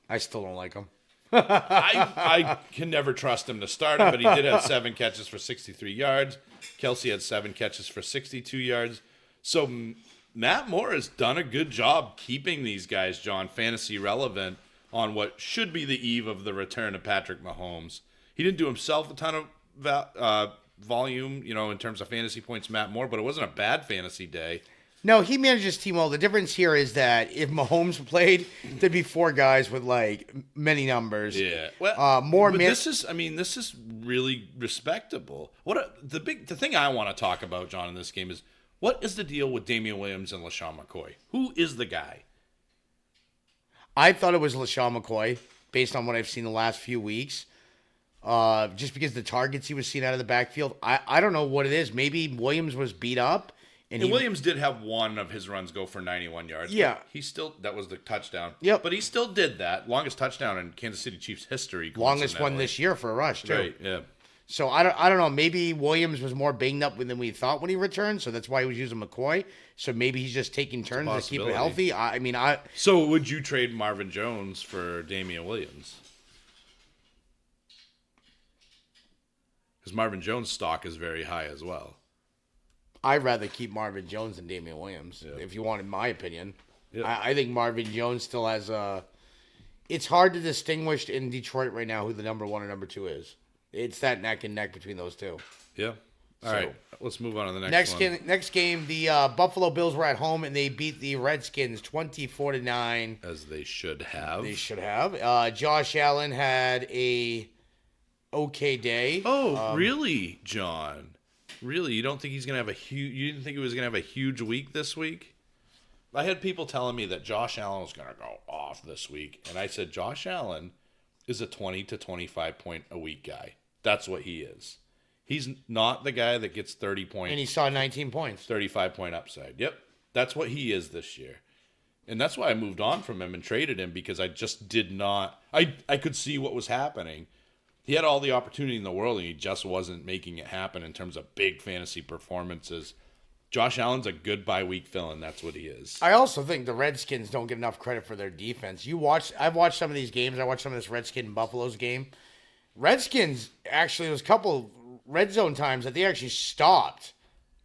I still don't like him. I can never trust him to start him, but he did have 7 catches for 63 yards. Kelsey had 7 catches for 62 yards. So Matt Moore has done a good job keeping these guys, John, fantasy relevant on what should be the eve of the return of Patrick Mahomes. He didn't do himself a ton of volume, in terms of fantasy points, Matt Moore, but it wasn't a bad fantasy day. No, he managed his team well. The difference here is that if Mahomes played, there'd be 4 guys with like many numbers. Yeah, well, this is really respectable. The thing I want to talk about, John, in this game is what is the deal with Damian Williams and LaShawn McCoy? Who is the guy? I thought it was LaShawn McCoy based on what I've seen the last few weeks. Just because the targets he was seeing out of the backfield, I don't know what it is. Maybe Williams was beat up. And Williams did have one of his runs go for 91 yards. Yeah. That was the touchdown. Yep. But he still did that. Longest touchdown in Kansas City Chiefs history. Longest one this year for a rush, too. Right, yeah. So I don't know. Maybe Williams was more banged up than we thought when he returned, so that's why he was using McCoy. So maybe he's just taking turns to keep him healthy. So would you trade Marvin Jones for Damian Williams? Because Marvin Jones' stock is very high as well. I'd rather keep Marvin Jones than Damian Williams, if you wanted my opinion. Yep. I think Marvin Jones still has a... It's hard to distinguish in Detroit right now who the number 1 and number 2 is. It's that neck and neck between those two. Yeah. All right. Let's move on to the next one. Next game, the Buffalo Bills were at home, and they beat the Redskins 24-9. As they should have. Josh Allen had a okay day. Oh, really, John? Really, you don't think he's gonna have you didn't think he was gonna have a huge week this week? I had people telling me that Josh Allen was gonna go off this week, and I said Josh Allen is a 20 to 25 point a week guy. That's what he is. He's not the guy that gets 30 points. And he saw 19 points. 35 point upside. Yep, that's what he is this year, and that's why I moved on from him and traded him because I just did not. I could see what was happening. He had all the opportunity in the world, and he just wasn't making it happen in terms of big fantasy performances. Josh Allen's a good bye-week fill-in. That's what he is. I also think the Redskins don't get enough credit for their defense. I've watched some of these games. I watched some of this Redskin Buffalo's game. Redskins, actually, there was a couple red zone times that they actually stopped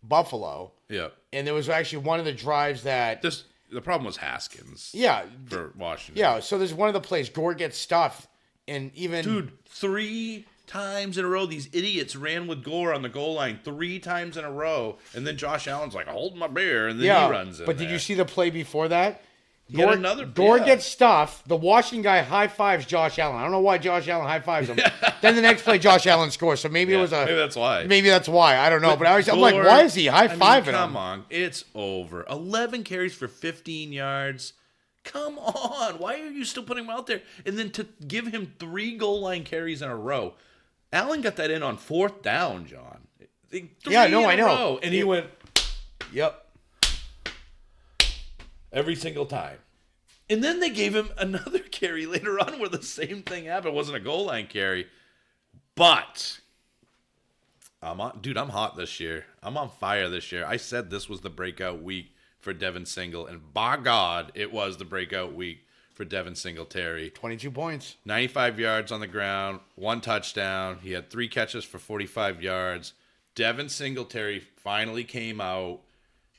Buffalo. Yeah. And there was actually one of the drives that... The problem was Haskins. Yeah. For Washington. Yeah, so there's one of the plays, Gore gets stuffed. And even... Dude, 3 times in a row, these idiots ran with Gore on the goal line 3 times in a row. And then Josh Allen's like, hold my beer, and then he runs in But did you see the play before that? He had another. Gore gets stuffed. The Washington guy high fives Josh Allen. I don't know why Josh Allen high fives him. Then the next play, Josh Allen scores. So maybe it was maybe that's why. Maybe that's why. I don't know. But I'm like, why is he high fiving him? Come on, it's over. 11 carries for 15 yards. Come on, why are you still putting him out there? And then to give him 3 goal line carries in a row. Allen got that in on 4th down, John. I know. And he went, yep. Every single time. And then they gave him another carry later on where the same thing happened. It wasn't a goal line carry. But I'm hot this year. I'm on fire this year. I said this was the breakout week for Devin Single, and by God, it was the breakout week for Devin Singletary. 22 points. 95 yards on the ground, 1 touchdown. He had 3 catches for 45 yards. Devin Singletary finally came out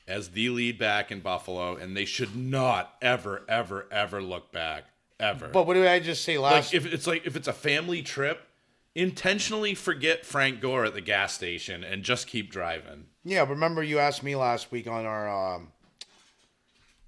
as the lead back in Buffalo, and they should not ever, ever, ever look back. Ever. But what did I just say last? If it's a family trip, intentionally forget Frank Gore at the gas station and just keep driving. Yeah, remember you asked me last week on our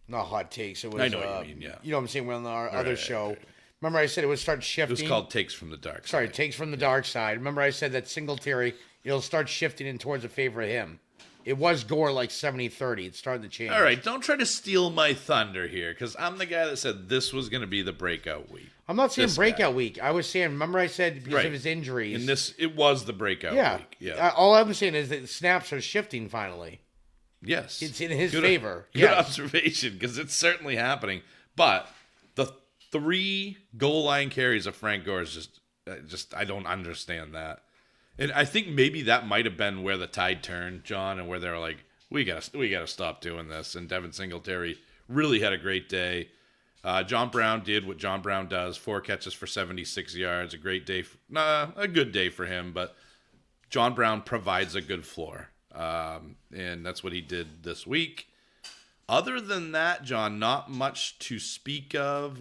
not hot takes. It was I know what you mean. Yeah, you know what I'm saying. We're on our other show. Right. Remember I said it would start shifting. It was called Takes from the Dark Side. Sorry, Takes from the Dark Side. Remember I said that Singletary, it'll start shifting in towards a favor of him. It was Gore like 70-30. It's starting to change. All right, don't try to steal my thunder here, because I'm the guy that said this was going to be the breakout week. I'm not saying breakout week. I was saying, remember I said because of his injuries. And it was the breakout week. Yeah. All I'm saying is that snaps are shifting finally. Yes. It's in his favor. Good observation, because it's certainly happening. But the 3 goal line carries of Frank Gore is just I don't understand that. And I think maybe that might have been where the tide turned, John, and where they were like, we gotta stop doing this. And Devin Singletary really had a great day. John Brown did what John Brown does: 4 catches for 76 yards. A great day, a good day for him. But John Brown provides a good floor, and that's what he did this week. Other than that, John, not much to speak of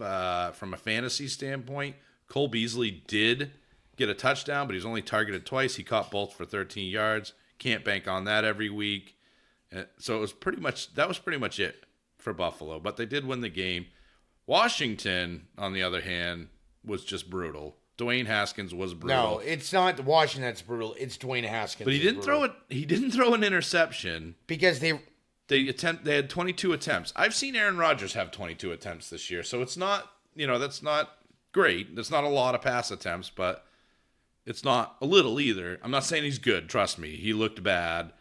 from a fantasy standpoint. Cole Beasley did get a touchdown, but he's only targeted twice. He caught both for 13 yards. Can't bank on that every week. So it was pretty much it for Buffalo, but they did win the game. Washington, on the other hand, was just brutal. Dwayne Haskins was brutal. No, it's not Washington that's brutal. It's Dwayne Haskins. But he didn't throw it. He didn't throw an interception because they had 22 attempts. I've seen Aaron Rodgers have 22 attempts this year, so it's not, that's not great. That's not a lot of pass attempts, but it's not a little either. I'm not saying he's good. Trust me, he looked bad.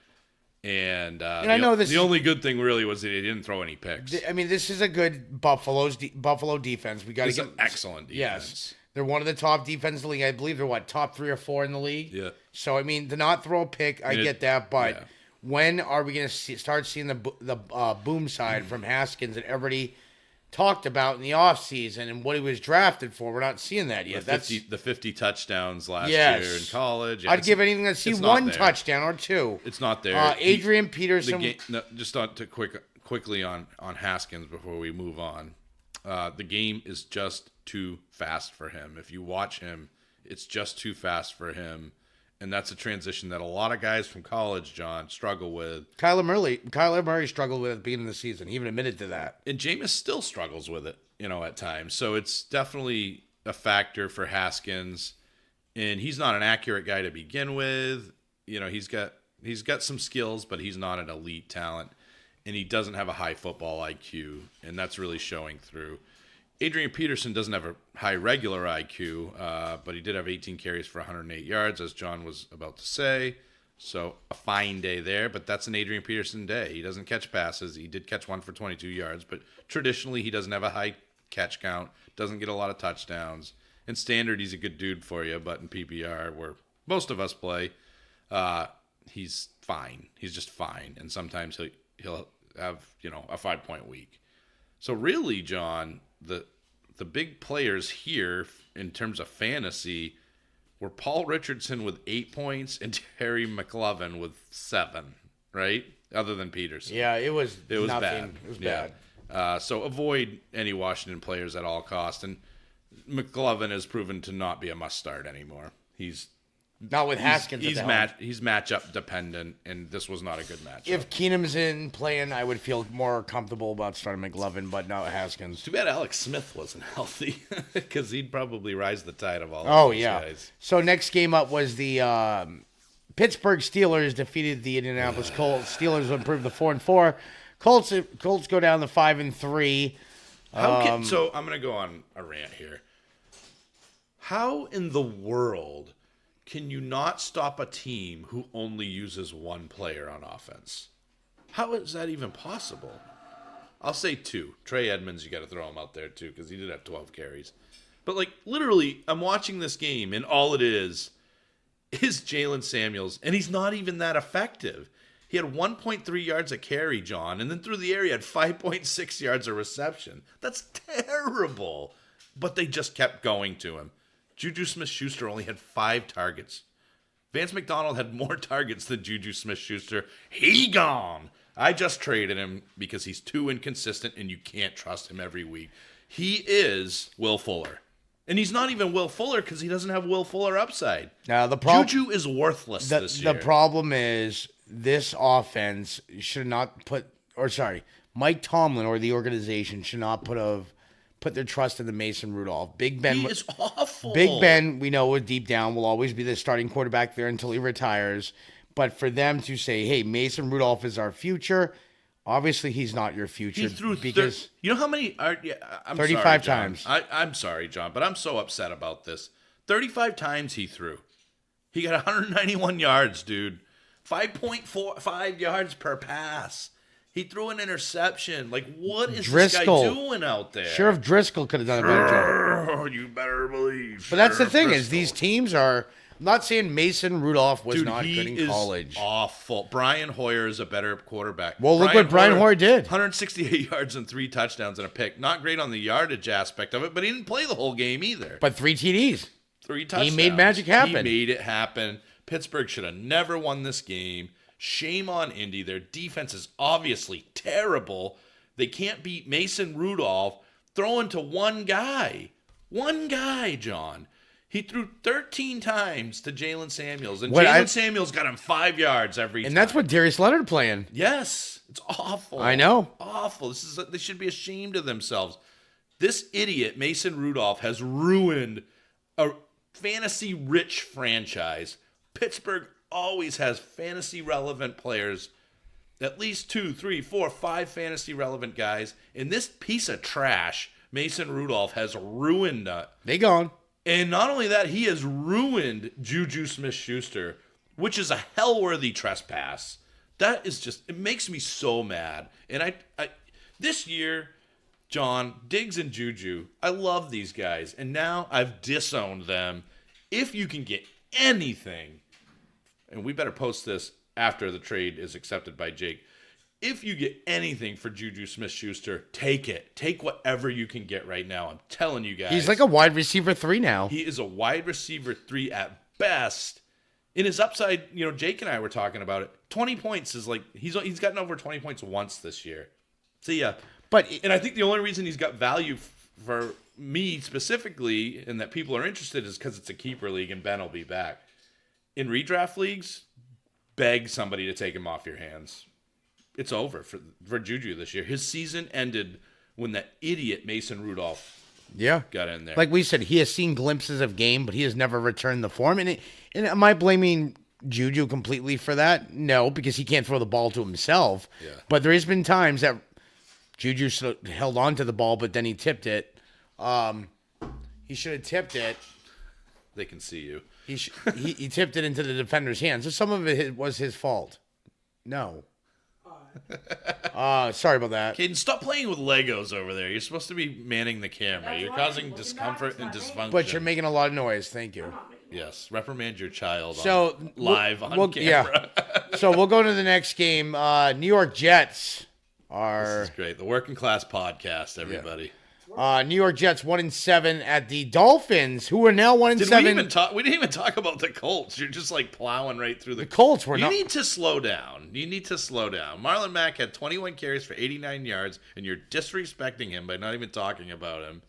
And I know the only good thing really was that he didn't throw any picks. I mean, this is a good Buffalo defense. We got to get an excellent defense. Yes, they're one of the top defenses in the league. I believe they're top 3 or 4 in the league. Yeah. So I mean, to not throw a pick, I get that, but when are we going to start seeing the boom side from Haskins that everybody talked about in the offseason and what he was drafted for? We're not seeing that yet. The 50 touchdowns last year in college. I'd give anything to see 1 touchdown or 2. It's not there. Adrian Peterson. Just to quickly on Haskins before we move on. The game is just too fast for him. If you watch him, it's just too fast for him. And that's a transition that a lot of guys from college, John, struggle with. Kyler Murray struggled with it at the beginning of the season. He even admitted to that. And Jameis still struggles with it, at times. So it's definitely a factor for Haskins. And he's not an accurate guy to begin with. He's got some skills, but he's not an elite talent. And he doesn't have a high football IQ. And that's really showing through. Adrian Peterson doesn't have a high regular IQ, but he did have 18 carries for 108 yards, as John was about to say. So a fine day there, but that's an Adrian Peterson day. He doesn't catch passes. He did catch one for 22 yards, but traditionally he doesn't have a high catch count, doesn't get a lot of touchdowns. In standard, he's a good dude for you, but in PPR, where most of us play, he's fine. He's just fine, and sometimes he'll have a 5-point week. So really, John, the big players here in terms of fantasy were Paul Richardson with 8 points and Terry McLovin with 7, right? Other than Peterson. Yeah, it was nothing. Bad. It was bad. So avoid any Washington players at all costs. And McLovin has proven to not be a must start anymore. He's Not with Haskins. He's at the helm. he's matchup dependent, and this was not a good matchup. If Keenum's in playing, I would feel more comfortable about starting McLovin, but not Haskins. Too bad Alex Smith wasn't healthy, because he'd probably rise the tide of all Oh, of these yeah. guys. So next game up was the Pittsburgh Steelers defeated the Indianapolis Colts. Steelers improved to 4-4. Colts go down to 5-3. So I'm going to go on a rant here. How in the world can you not stop a team who only uses one player on offense? How is that even possible? I'll say 2. Trey Edmonds, you got to throw him out there too, because he did have 12 carries. But like literally, I'm watching this game, and all it is Jalen Samuels, and he's not even that effective. He had 1.3 yards a carry, John, and then through the air he had 5.6 yards of reception. That's terrible. But they just kept going to him. Juju Smith-Schuster only had 5 targets. Vance McDonald had more targets than Juju Smith-Schuster. He gone. I just traded him because he's too inconsistent and you can't trust him every week. He is Will Fuller. And he's not even Will Fuller because he doesn't have Will Fuller upside. Now Juju is worthless this year. The problem is this offense should not Mike Tomlin or the organization should not put their trust in the Mason Rudolph. Big Ben He is awful. Big Ben, we know deep down will always be the starting quarterback there until he retires. But for them to say, "Hey, Mason Rudolph is our future," obviously he's not your future. He threw because you know how many? I'm 35 sorry, times. I'm sorry, John, but I'm so upset about this. 35 times he threw. He got 191 yards, dude. 5.45 yards per pass. He threw an interception. Like, what is this guy doing out there? Sheriff Driscoll could have done a better job. Oh, you better believe. But that's the Sheriff thing Driscoll. is these teams are. I'm not saying Mason Rudolph was Dude, not he good in is college. awful. Brian Hoyer is a better quarterback. Well, look what Brian Hoyer did. 168 yards and 3 touchdowns and a pick. Not great on the yardage aspect of it, but he didn't play the whole game either. But 3 TDs. 3 touchdowns. He made magic happen. He made it happen. Pittsburgh should have never won this game. Shame on Indy. Their defense is obviously terrible. They can't beat Mason Rudolph throwing to one guy. One guy, John. He threw 13 times to Jalen Samuels, and Jalen Samuels got him 5 yards every time. And that's what Darius Leonard playing. Yes, it's awful. I know. Awful. They should be ashamed of themselves. This idiot, Mason Rudolph, has ruined a fantasy-rich franchise. Pittsburgh always has fantasy-relevant players. At least 2, 3, 4, 5 fantasy-relevant guys. And this piece of trash, Mason Rudolph, has ruined it. They gone. And not only that, he has ruined Juju Smith-Schuster, which is a hell-worthy trespass. That is just, it makes me so mad. And I this year, John, Diggs and Juju, I love these guys. And now I've disowned them. If you can get anything, and we better post this after the trade is accepted by Jake. If you get anything for Juju Smith-Schuster, take it. Take whatever you can get right now. I'm telling you guys. He's like a wide receiver 3 now. He is a wide receiver 3 at best. In his upside, Jake and I were talking about it. 20 points is like, he's gotten over 20 points once this year. See ya. And I think the only reason he's got value for me specifically and that people are interested is because it's a keeper league and Ben will be back. In redraft leagues, beg somebody to take him off your hands. It's over for Juju this year. His season ended when that idiot Mason Rudolph got in there. Like we said, he has seen glimpses of game, but he has never returned the form. And am I blaming Juju completely for that? No, because he can't throw the ball to himself. Yeah. But there has been times that Juju held on to the ball, but then he tipped it. He should have tipped it. They can see you. He tipped it into the defender's hands. So some of it was his fault. No. Sorry about that. Caden, stop playing with Legos over there. You're supposed to be manning the camera. You're causing discomfort and dysfunction. But you're making a lot of noise. Thank you. Yes, reprimand your child live on camera. Yeah. So we'll go to the next game. New York Jets are... This is great. The Working Class Podcast, everybody. Yeah. New York Jets 1-7 at the Dolphins, who are now 1-7. We didn't even talk about the Colts. You're just like plowing right through the Colts. You need to slow down. Marlon Mack had 21 carries for 89 yards, and you're disrespecting him by not even talking about him.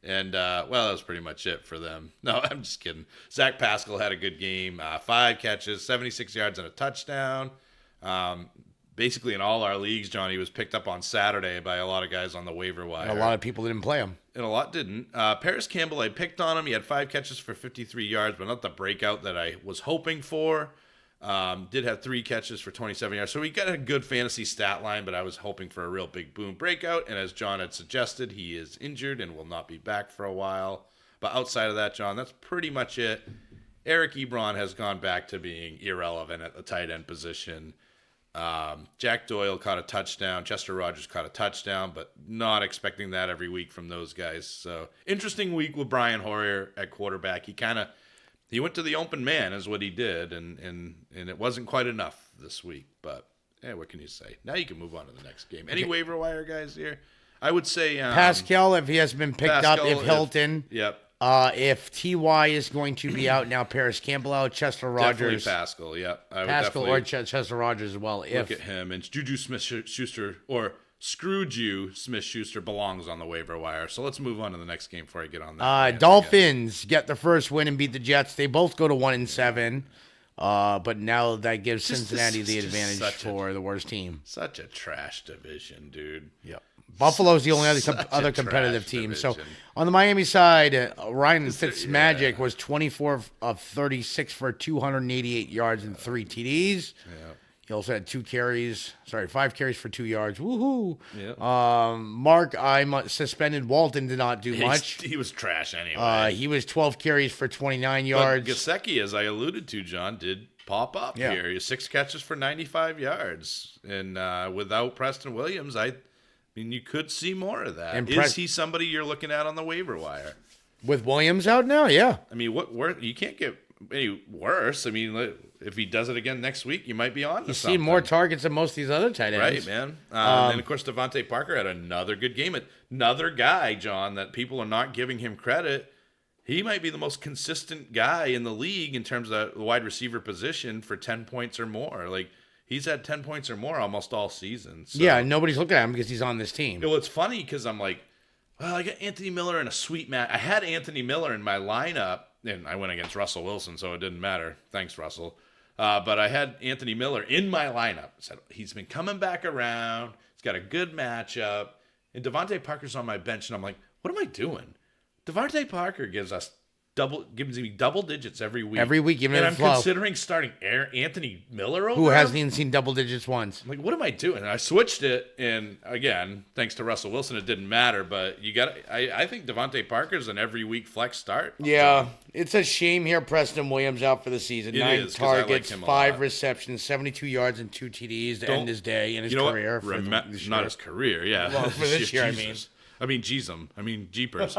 And, that was pretty much it for them. No, I'm just kidding. Zach Pascal had a good game. 5 catches, 76 yards, and a touchdown. Basically, in all our leagues, John, he was picked up on Saturday by a lot of guys on the waiver wire. And a lot of people didn't play him. And a lot didn't. Paris Campbell, I picked on him. He had 5 catches for 53 yards, but not the breakout that I was hoping for. Did have 3 catches for 27 yards. So he got a good fantasy stat line, but I was hoping for a real big boom breakout. And as John had suggested, he is injured and will not be back for a while. But outside of that, John, that's pretty much it. Eric Ebron has gone back to being irrelevant at the tight end position. Jack Doyle caught a touchdown. Chester Rogers caught a touchdown, but not expecting that every week from those guys. So interesting week with Brian Hoyer at quarterback. He went to the open man is what he did, and it wasn't quite enough this week. But what can you say? Now you can move on to the next game. Any waiver wire guys here? I would say Pascal, if he has been picked up, if Hilton. Yep. If T.Y. is going to be out now, Paris Campbell out, Chester Rogers. Definitely Pascal, yep. Pascal or Chester Rogers as well. Look at him. And Juju Smith-Schuster, or Scrooge Smith-Schuster, belongs on the waiver wire. So let's move on to the next game before I get on that. Dolphins get the first win and beat the Jets. They both go to 1-7. But now that gives Cincinnati the advantage for the worst team. Such a trash division, dude. Yep. Buffalo's the only other competitive team. So on the Miami side, Ryan Fitzmagic was 24 of 36 for 288 yards and 3 TDs. Yeah. He also had 5 carries for 2 yards. Woohoo! Yeah. Mark, I'm suspended. Walton did not do much. He was trash anyway. He was 12 carries for 29 yards. But Gesicki, as I alluded to, John, did pop up here. He has 6 catches for 95 yards. And without Preston Williams, I mean, you could see more of that. Is he somebody you're looking at on the waiver wire? With Williams out now, yeah. I mean, you can't get any worse. I mean, if he does it again next week, you might be on to something. He's seen more targets than most of these other tight ends. Right, man. And, of course, Devontae Parker had another good game. Another guy, John, that people are not giving him credit. He might be the most consistent guy in the league in terms of the wide receiver position for 10 points or more. Like, he's had 10 points or more almost all season. So. Yeah, nobody's looking at him because he's on this team. Well, it's funny because I'm like, well, I got Anthony Miller in a sweet match. I had Anthony Miller in my lineup, and I went against Russell Wilson, so it didn't matter. Thanks, Russell. But I had Anthony Miller in my lineup. I said, he's been coming back around. He's got a good matchup. And Devontae Parker's on my bench, and I'm like, what am I doing? Devontae Parker gives me double digits every week. Every week, and I'm considering starting Anthony Miller over who hasn't him? even seen double digits once. I'm like, what am I doing? And I switched it, and again, thanks to Russell Wilson, it didn't matter. But I think Devontae Parker's an every week flex start. Yeah, it's a shame here. Preston Williams out for the season. 9 targets, 5 receptions, 72 yards, and 2 TDs to end his day and his career. Not his career, yeah. Well, for this year, Jeepers.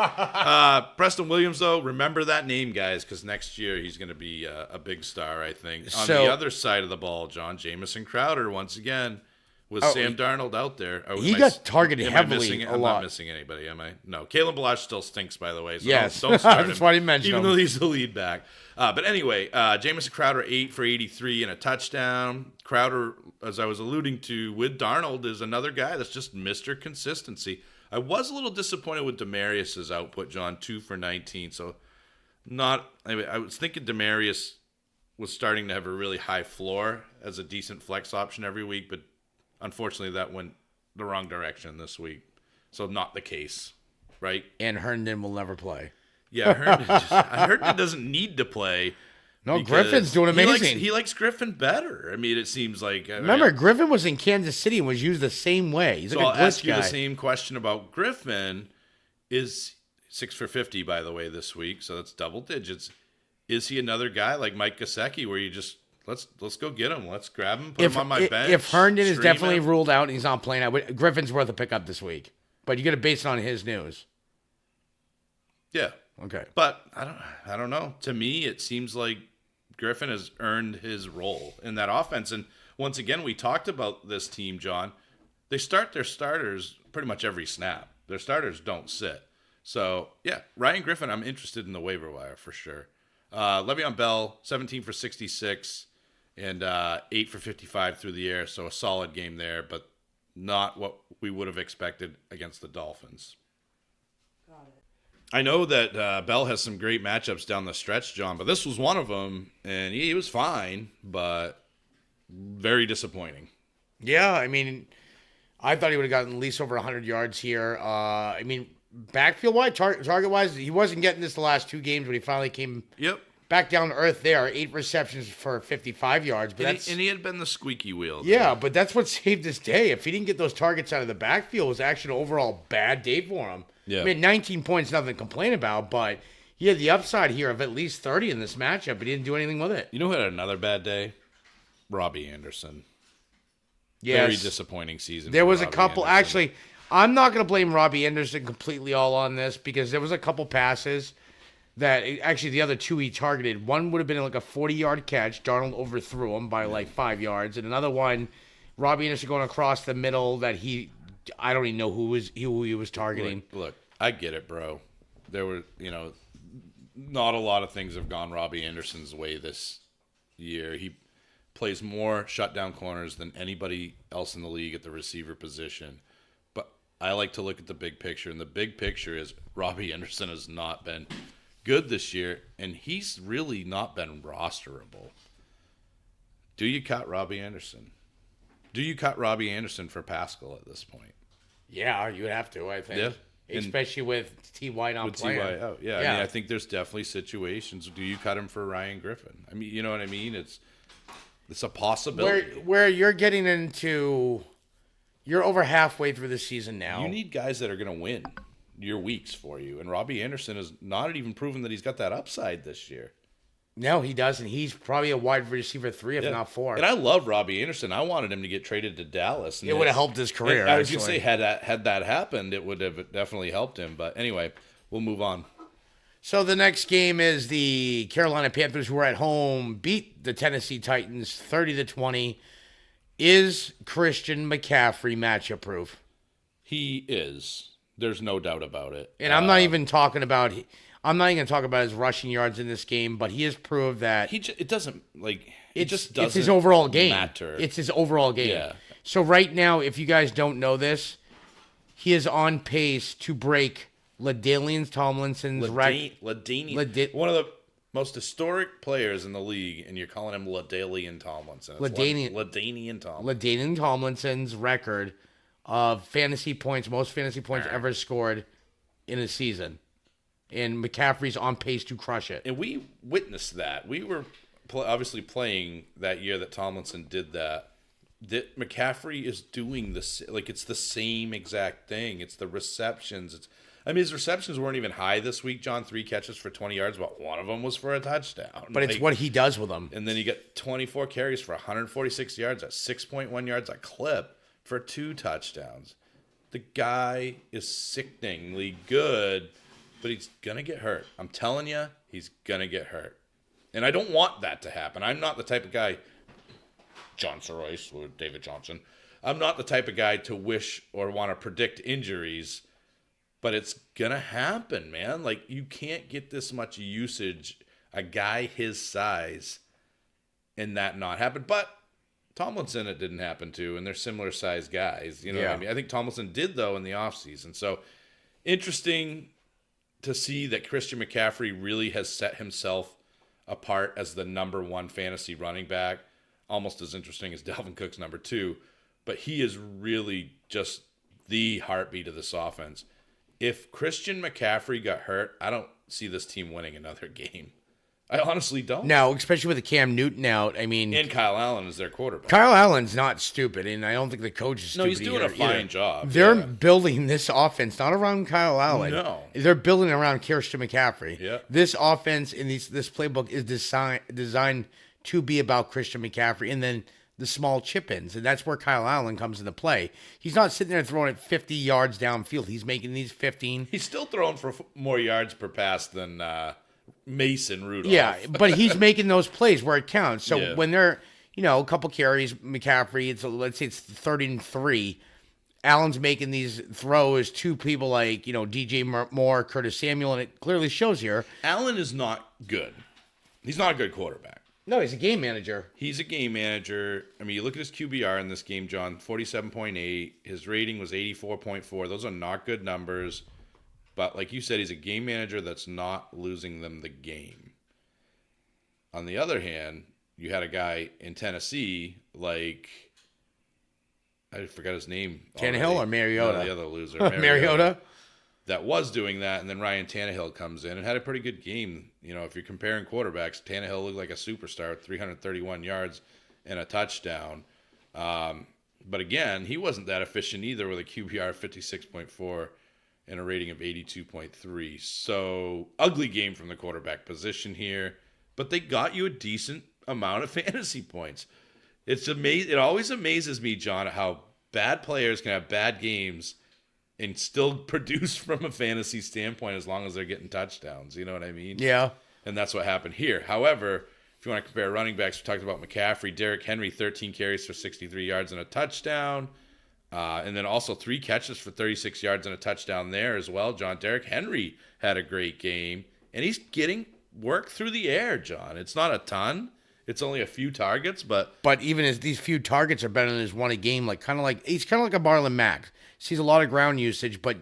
Preston Williams, though, remember that name, guys, because next year he's going to be a big star, I think. On the other side of the ball, John, Jamison Crowder, once again, with Sam Darnold out there. He got targeted heavily a lot. I'm not missing anybody, am I? No. Kalen Ballage still stinks, by the way. So yes. Don't start him. That's why he mentioned even though he's the lead back. But anyway, Jamison Crowder, 8 for 83 and a touchdown. Crowder, as I was alluding to, with Darnold, is another guy that's just Mr. Consistency. I was a little disappointed with Demarius's output, John, 2 for 19. So I was thinking Demarius was starting to have a really high floor as a decent flex option every week, but unfortunately that went the wrong direction this week. So not the case, right? And Herndon will never play. Yeah, Herndon doesn't need to play. No, Griffin's doing amazing. He likes Griffin better. I mean, it seems like. Remember, Griffin was in Kansas City and was used the same way. He's like a glitch guy. I'll ask you the same question about Griffin. Is 6 for 50, by the way, this week, so that's double digits. Is he another guy like Mike Gesicki where you just let's go get him, let's grab him, put him on my bench? If Herndon is definitely ruled out and he's not playing, Griffin's worth a pickup this week. But you got to base it on his news. Yeah. Okay. But I don't know. To me, it seems like Griffin has earned his role in that offense. And once again, we talked about this team, John. They start their starters pretty much every snap. Their starters don't sit. So, yeah, Ryan Griffin, I'm interested in the waiver wire for sure. Le'Veon Bell, 17 for 66 and 8 for 55 through the air. So a solid game there, but not what we would have expected against the Dolphins. I know that Bell has some great matchups down the stretch, John, but this was one of them, and he was fine, but very disappointing. Yeah, I mean, I thought he would have gotten at least over 100 yards here. I mean, backfield-wise, target-wise, he wasn't getting this the last 2 games when he finally came back down to earth there. 8 receptions for 55 yards. But and he had been the squeaky wheel. Yeah, but that's what saved his day. If he didn't get those targets out of the backfield, it was actually an overall bad day for him. Yeah. I mean, 19 points, nothing to complain about, but he had the upside here of at least 30 in this matchup, but he didn't do anything with it. You know who had another bad day? Robbie Anderson. Yes. Very disappointing season. There was a Robbie couple. Anderson. Actually, I'm not going to blame Robbie Anderson completely all on this because there was a couple passes that actually the other 2 he targeted. One would have been like a 40-yard catch. Darnold overthrew him by like 5 yards, and another one, Robbie Anderson going across the middle that I don't even know who he was targeting. Look, I get it, bro. There were, not a lot of things have gone Robbie Anderson's way this year. He plays more shutdown corners than anybody else in the league at the receiver position. But I like to look at the big picture, and the big picture is Robbie Anderson has not been good this year, and he's really not been rosterable. Do you cut Robbie Anderson? Do you cut Robbie Anderson for Pascal at this point? Yeah, you would have to, I think. Yeah. Especially with T.Y. not playing. T.Y. out. Yeah, I mean, I think there's definitely situations. Do you cut him for Ryan Griffin? I mean, you know what I mean? It's a possibility. Where you're getting into, you're over halfway through the season now. You need guys that are going to win your weeks for you. And Robbie Anderson has not even proven that he's got that upside this year. No, he doesn't. He's probably a wide receiver 3, if not 4. And I love Robbie Anderson. I wanted him to get traded to Dallas. And it would have helped his career. I was going to say, had that happened, it would have definitely helped him. But anyway, we'll move on. So the next game is the Carolina Panthers, who are at home, beat the Tennessee Titans 30-20. Is Christian McCaffrey matchup proof? He is. There's no doubt about it. And I'm not even talking about. I'm not even going to talk about his rushing yards in this game, but he has proved that it doesn't like. It's his overall game. Matter. It's his overall game. Yeah. So right now, if you guys don't know this, he is on pace to break LaDainian Tomlinson's record. One of the most historic players in the league, and you're calling him LaDainian Tomlinson. LaDainian Tomlinson's record of fantasy points, most fantasy points ever scored in a season. And McCaffrey's on pace to crush it. And we witnessed that. We were obviously playing that year that Tomlinson did that. That McCaffrey is doing this, like it's the same exact thing. It's the receptions. His receptions weren't even high this week, John. 3 catches for 20 yards, but one of them was for a touchdown. But it's what he does with them. And then he got 24 carries for 146 yards at 6.1 yards a clip for 2 touchdowns. The guy is sickeningly good. But he's going to get hurt. I'm telling you, he's going to get hurt. And I don't want that to happen. I'm not the type of guy, John Sorois or David Johnson, I'm not the type of guy to wish or want to predict injuries, but it's going to happen, man. Like, you can't get this much usage, a guy his size, and that not happen. But Tomlinson, it didn't happen to, and they're similar sized guys. You know what I mean? I think Tomlinson did, though, in the offseason. So, interesting to see that Christian McCaffrey really has set himself apart as the number 1 fantasy running back. Almost as interesting as Dalvin Cook's number 2. But he is really just the heartbeat of this offense. If Christian McCaffrey got hurt, I don't see this team winning another game. I honestly don't. No, especially with the Cam Newton out. I mean, and Kyle Allen is their quarterback. Kyle Allen's not stupid, and I don't think the coach is stupid. No, he's doing a fine job. They're building this offense not around Kyle Allen. No, they're building around Christian McCaffrey. Yeah. This offense and this playbook is designed to be about Christian McCaffrey, and then the small chip-ins, and that's where Kyle Allen comes into play. He's not sitting there throwing it 50 yards downfield. He's making these 15. He's still throwing for more yards per pass than Mason Rudolph. Yeah, but he's making those plays where it counts. So when they're, a couple carries, McCaffrey, let's say it's 30-3, Allen's making these throws to people like, DJ Moore, Curtis Samuel, and it clearly shows here. Allen is not good. He's not a good quarterback. No, he's a game manager. He's a game manager. I mean, you look at his QBR in this game, John, 47.8. His rating was 84.4. Those are not good numbers. But like you said, he's a game manager that's not losing them the game. On the other hand, you had a guy in Tennessee like I forgot his name. Tannehill or Mariota? No, the other loser, Mariota. That was doing that, and then Ryan Tannehill comes in and had a pretty good game. You know, if you're comparing quarterbacks, Tannehill looked like a superstar with 331 yards and a touchdown. But again, he wasn't that efficient either with a QBR of 56.4 and a rating of 82.3. So, ugly game from the quarterback position here. But they got you a decent amount of fantasy points. It's amazing. It always amazes me, John, how bad players can have bad games and still produce from a fantasy standpoint as long as they're getting touchdowns. You know what I mean? Yeah. And that's what happened here. However, if you want to compare running backs, we talked about McCaffrey. Derrick Henry, 13 carries for 63 yards and a touchdown. And then also 3 catches for 36 yards and a touchdown there as well, John. Derrick Henry had a great game. And he's getting work through the air, John. It's not a ton. It's only a few targets, but even as these few targets are better than his one a game, he's kind of like a Marlon Mack. Sees a lot of ground usage, but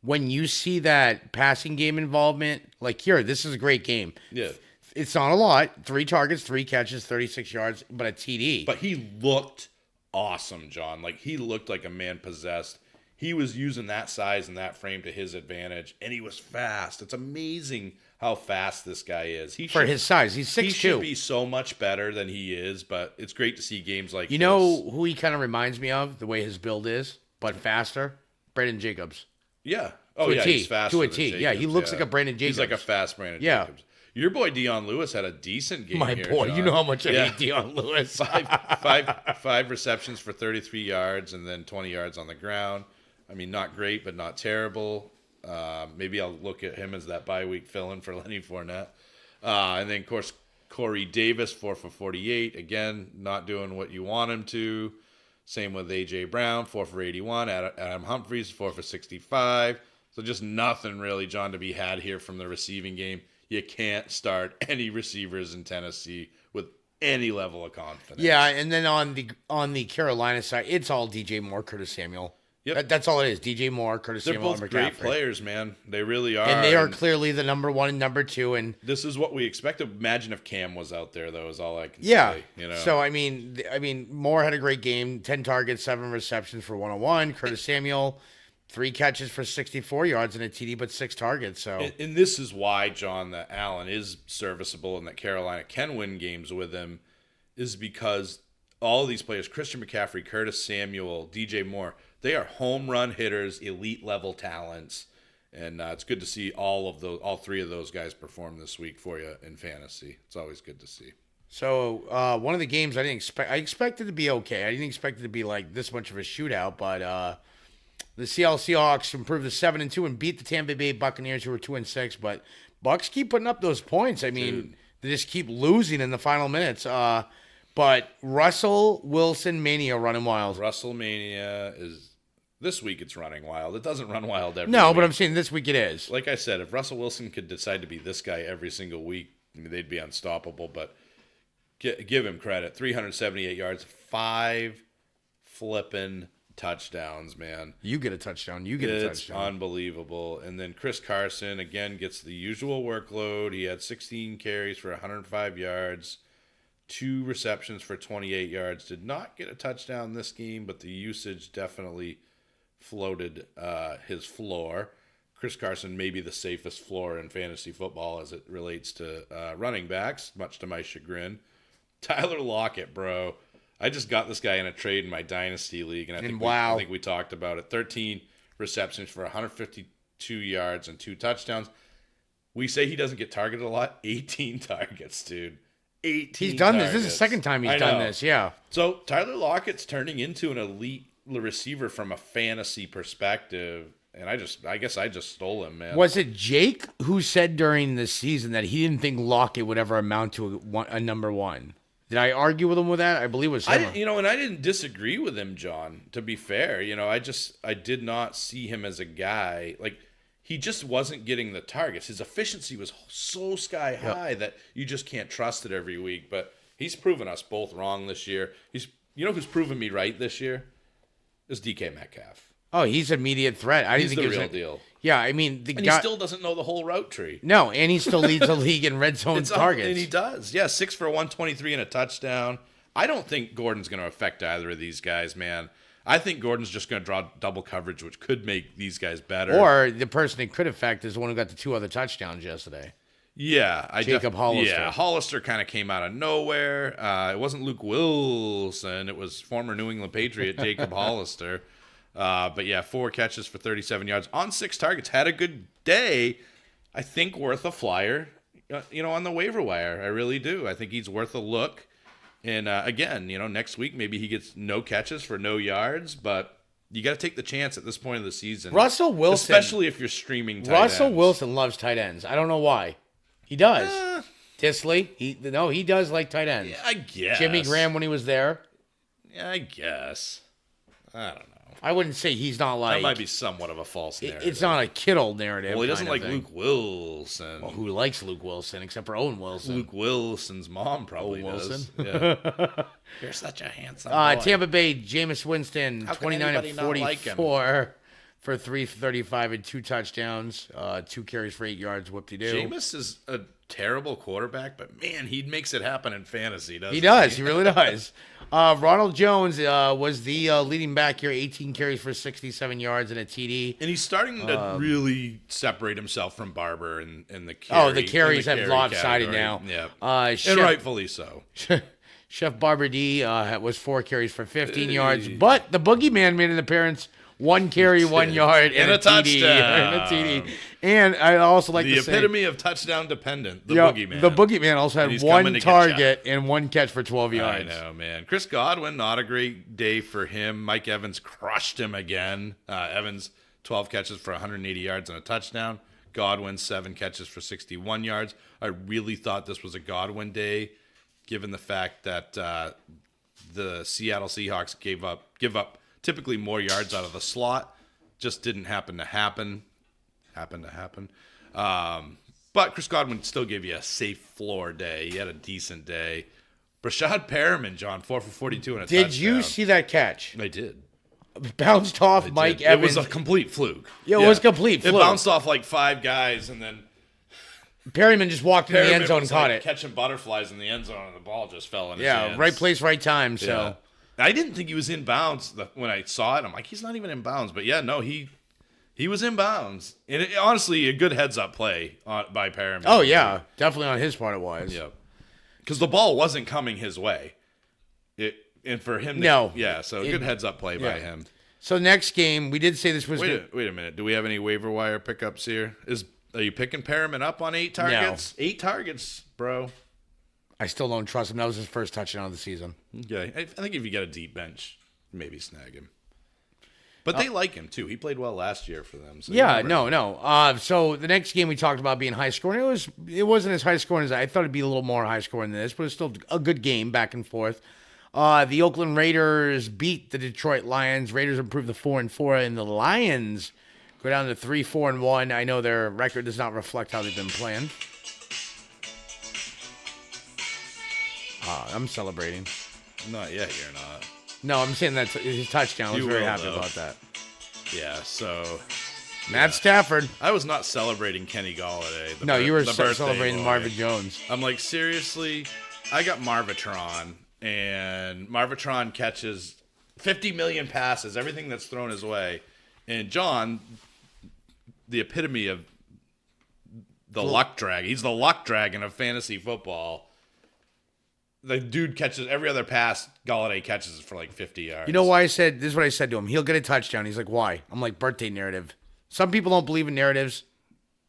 when you see that passing game involvement, like here, this is a great game. yeah. It's not a lot. 3 targets, 3 catches, 36 yards, but a TD. But he looked awesome, John. Like, he looked like a man possessed. He was using that size and that frame to his advantage, and he was fast. It's amazing how fast this guy is. For his size, he's 6'2". He should be so much better than he is, but it's great to see games like You this. know who he kind of reminds me of, the way his build is, but faster? Brandon Jacobs. Yeah. Oh, To a yeah, T. he's faster To a than T. Jacobs. Yeah, he looks like a Brandon Jacobs. He's like a fast Brandon Yeah. Jacobs. Your boy Dion Lewis had a decent game My here, boy, John. you know how much I Yeah. hate Dion Lewis. five receptions for 33 yards and then 20 yards on the ground. I mean, not great, but not terrible. Maybe I'll look at him as that bye week fill-in for Lenny Fournette. And then, of course, Corey Davis, 4 for 48. Again, not doing what you want him to. Same with A.J. Brown, 4 for 81. Adam Humphries, 4 for 65. So just nothing really, John, to be had here from the receiving game. You can't start any receivers in Tennessee with any level of confidence. Yeah, and then on the Carolina side, it's all DJ Moore, Curtis Samuel. Yep. That's all it is. DJ Moore, Curtis They're Samuel, both and great McCaffrey. players, man. They really are. And they are clearly the number 1 and number 2. And This is what we expected. Imagine if Cam was out there, though, is all I can yeah, say. You know? So I mean, Moore had a great game. 10 targets, 7 receptions for 101. Curtis Samuel, 3 catches for 64 yards and a TD, but 6 targets. So And this is why, John, that Allen is serviceable and that Carolina can win games with him, is because all of these players, Christian McCaffrey, Curtis Samuel, DJ Moore, they are home run hitters, elite level talents. And it's good to see all 3 of those guys perform this week for you in fantasy. It's always good to see. So one of the games I expected to be okay. I didn't expect it to be like this much of a shootout, but the Seattle Seahawks improved to 7-2 and beat the Tampa Bay Buccaneers, who were 2-6. But Bucs keep putting up those points. I mean, they just keep losing in the final minutes. But Russell Wilson mania running wild. Russell Mania is this week. It's running wild. It doesn't run wild every No, week. but I'm saying this week it is. Like I said, if Russell Wilson could decide to be this guy every single week, I mean, they'd be unstoppable. But give him credit. 378 yards, 5 flipping touchdowns, man. You get a touchdown. You get a It's touchdown. unbelievable. And then Chris Carson, again, gets the usual workload. He had 16 carries for 105 yards, 2 receptions for 28 yards. Did not get a touchdown this game, but the usage definitely floated his floor. Chris Carson may be the safest floor in fantasy football as it relates to running backs, much to my chagrin. Tyler Lockett, bro. I just got this guy in a trade in my Dynasty League, and I think we talked about it. 13 receptions for 152 yards and 2 touchdowns. We say he doesn't get targeted a lot. 18 targets, dude. 18 He's done targets. this. This is the second time he's done this, yeah. So Tyler Lockett's turning into an elite receiver from a fantasy perspective, and I guess I just stole him, man. Was it Jake who said during the season that he didn't think Lockett would ever amount to a number 1? Did I argue with him with that? I believe it was him. And I didn't disagree with him, John, to be fair. I did not see him as a guy. Like, he just wasn't getting the targets. His efficiency was so sky high that you just can't trust it every week. But he's proven us both wrong this year. Who's proven me right this year? Is DK Metcalf. Oh, he's an immediate threat. I didn't He's think the he was real a- deal. Yeah, I mean, the And guy he still doesn't know the whole route tree. no, and he still leads the league in red zone targets. And he does. Yeah, 6 for 123 and a touchdown. I don't think Gordon's going to affect either of these guys, man. I think Gordon's just going to draw double coverage, which could make these guys better. Or the person it could affect is the one who got the 2 other touchdowns yesterday. Yeah, Jacob Hollister. Yeah, Hollister kind of came out of nowhere. It wasn't Luke Wilson. It was former New England Patriot Jacob Hollister. But yeah, 4 catches for 37 yards on 6 targets. Had a good day. I think worth a flyer, on the waiver wire. I really do. I think he's worth a look. And again, next week maybe he gets no catches for no yards, but you got to take the chance at this point of the season. Russell Wilson. Especially if you're streaming tight Russell ends. Wilson loves tight ends. I don't know why. He does. Disley, he does like tight ends. Yeah, I guess. Jimmy Graham when he was there. Yeah, I guess. I don't know. I wouldn't say he's not like. That might be somewhat of a false narrative. It's not a Kittle narrative. Well, he doesn't kind like of thing. Luke Wilson. Well, who likes Luke Wilson except for Owen Wilson? Luke Wilson's mom probably Owen does. Wilson? Yeah. You're such a handsome boy. Tampa Bay, Jameis Winston, How can 29 anybody of not like him? 44 for 335 and 2 touchdowns, 2 carries for 8 yards. Whoop-de-doo. Jameis is a terrible quarterback, but man, he makes it happen in fantasy, doesn't he? He does. He really does. Ronald Jones was the leading back here, 18 carries for 67 yards and a TD. And he's starting to really separate himself from Barber in the carry. The carries have carry lopsided category. now. Yeah. And rightfully so. Chef Barber D was 4 carries for 15 yards, but the Boogeyman made an appearance. 1 carry, 1 yard, and a TD. touchdown. And a TD. And I also like The to say epitome of touchdown dependent, the Boogeyman. The Boogeyman also And had he's coming 1 to get target and 1 catch for 12 yards. I know, man. Chris Godwin, not a great day for him. Mike Evans crushed him again. Evans, 12 catches for 180 yards and a touchdown. Godwin, 7 catches for 61 yards. I really thought this was a Godwin day, given the fact that the Seattle Seahawks give up typically more yards out of the slot. Just didn't happen to happen. But Chris Godwin still gave you a safe floor day. He had a decent day. Brashad Perriman, John, 4 for 42 and a touchdown. Did you see that catch? I did. Bounced off Mike Evans. It was a complete fluke. Yeah, it was complete fluke. It bounced off like 5 guys, and then Perryman just walked in the end zone and was caught like it. catching butterflies in the end zone, and the ball just fell in his Yeah, hands. right place, right time. So. Yeah. I didn't think he was in bounds when I saw it. I'm like, he's not even in bounds. But yeah, no, he was in bounds. And honestly, a good heads-up play by Perriman. Oh, yeah. Definitely on his part it was. Yeah. Because the ball wasn't coming his way. And for him to... No. Yeah, so good heads-up play by yeah. him. So next game, we did say this was... Wait a minute. Do we have any waiver wire pickups here? Are you picking Perriman up on 8 targets? No. 8 targets, bro. I still don't trust him. That was his first touchdown of the season. Okay. I think if you got a deep bench, maybe snag him. But they like him, too. He played well last year for them. So yeah, no. So the next game we talked about being high scoring. It wasn't as high scoring as I thought it'd be a little more high scoring than this, but it's still a good game back and forth. The Oakland Raiders beat the Detroit Lions. Raiders improved to 4-4, and the Lions go down to 3-4-1. I know their record does not reflect how they've been playing. I'm celebrating. Not yet, you're not. No, I'm saying that's his touchdown. I was You very will, happy though. about that. Yeah, so... Matt Stafford. I was not celebrating Kenny Galladay. No, you were the birthday celebrating boy. Marvin Jones. I'm like, seriously? I got Marvitron, and Marvitron catches 50 million passes, everything that's thrown his way. And John, the epitome of the luck drag. He's the luck dragon of fantasy football. The dude catches every other pass. Galladay catches for like 50 yards. You know why I said this is what I said to him? He'll get a touchdown. He's like, why? I'm like, birthday narrative. Some people don't believe in narratives.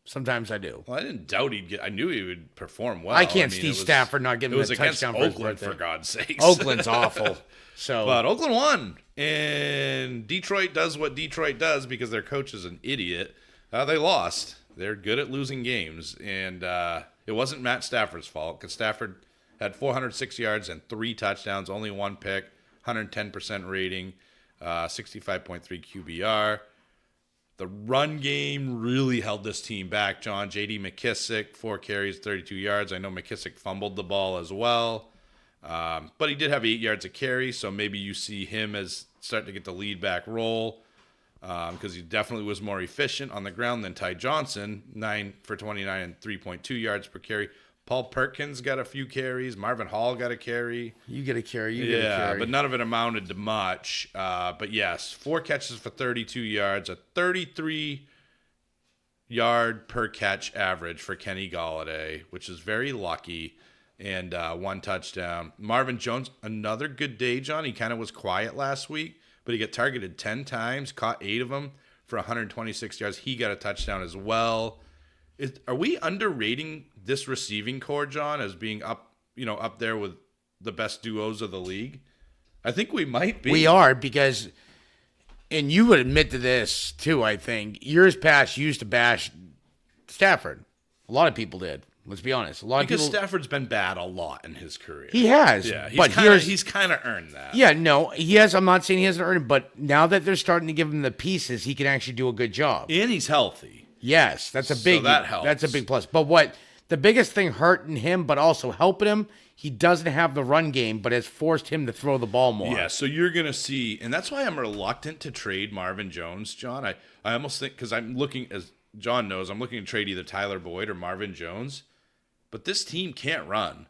Sometimes I do. Well, I didn't doubt he'd get. I knew he would perform well. I can't mean, see it was- Stafford not giving It was a against touchdown for his Oakland, birthday. for God's sakes. Oakland's awful. So, But Oakland won, and Detroit does what Detroit does because their coach is an idiot. They lost. They're good at losing games, and it wasn't Matt Stafford's fault because Stafford had 406 yards and 3 touchdowns, only 1 pick, 110% rating, 65.3 QBR. The run game really held this team back, John. J.D. McKissick, 4 carries, 32 yards. I know McKissick fumbled the ball as well. But he did have 8 yards of carry, so maybe you see him as starting to get the lead back role. because he definitely was more efficient on the ground than Ty Johnson, 9 for 29 and 3.2 yards per carry. Paul Perkins got a few carries. Marvin Hall got a carry. You get a carry. You get a carry. But none of it amounted to much. But yes, 4 catches for 32 yards, a 33-yard per catch average for Kenny Golladay, which is very lucky, and 1 touchdown. Marvin Jones, another good day, John. He kind of was quiet last week, but he got targeted 10 times, caught 8 of them for 126 yards. He got a touchdown as well. Are we underrating this receiving core, John, as being up there with the best duos of the league? I think we might be. We are, because, and you would admit to this too, I think, years past used to bash Stafford. A lot of people did. Let's be honest. Because Stafford's been bad a lot in his career. He has. Yeah, he's kind of earned that. Yeah, no, he has. I'm not saying he hasn't earned it, but now that they're starting to give him the pieces, he can actually do a good job. And he's healthy. Yes, that's a big. So that helps. That's a big plus. But what the biggest thing hurting him, but also helping him, he doesn't have the run game, but has forced him to throw the ball more. Yeah, so you're gonna see, and that's why I'm reluctant to trade Marvin Jones, John. I almost think, because I'm looking, as John knows, I'm looking to trade either Tyler Boyd or Marvin Jones, but this team can't run.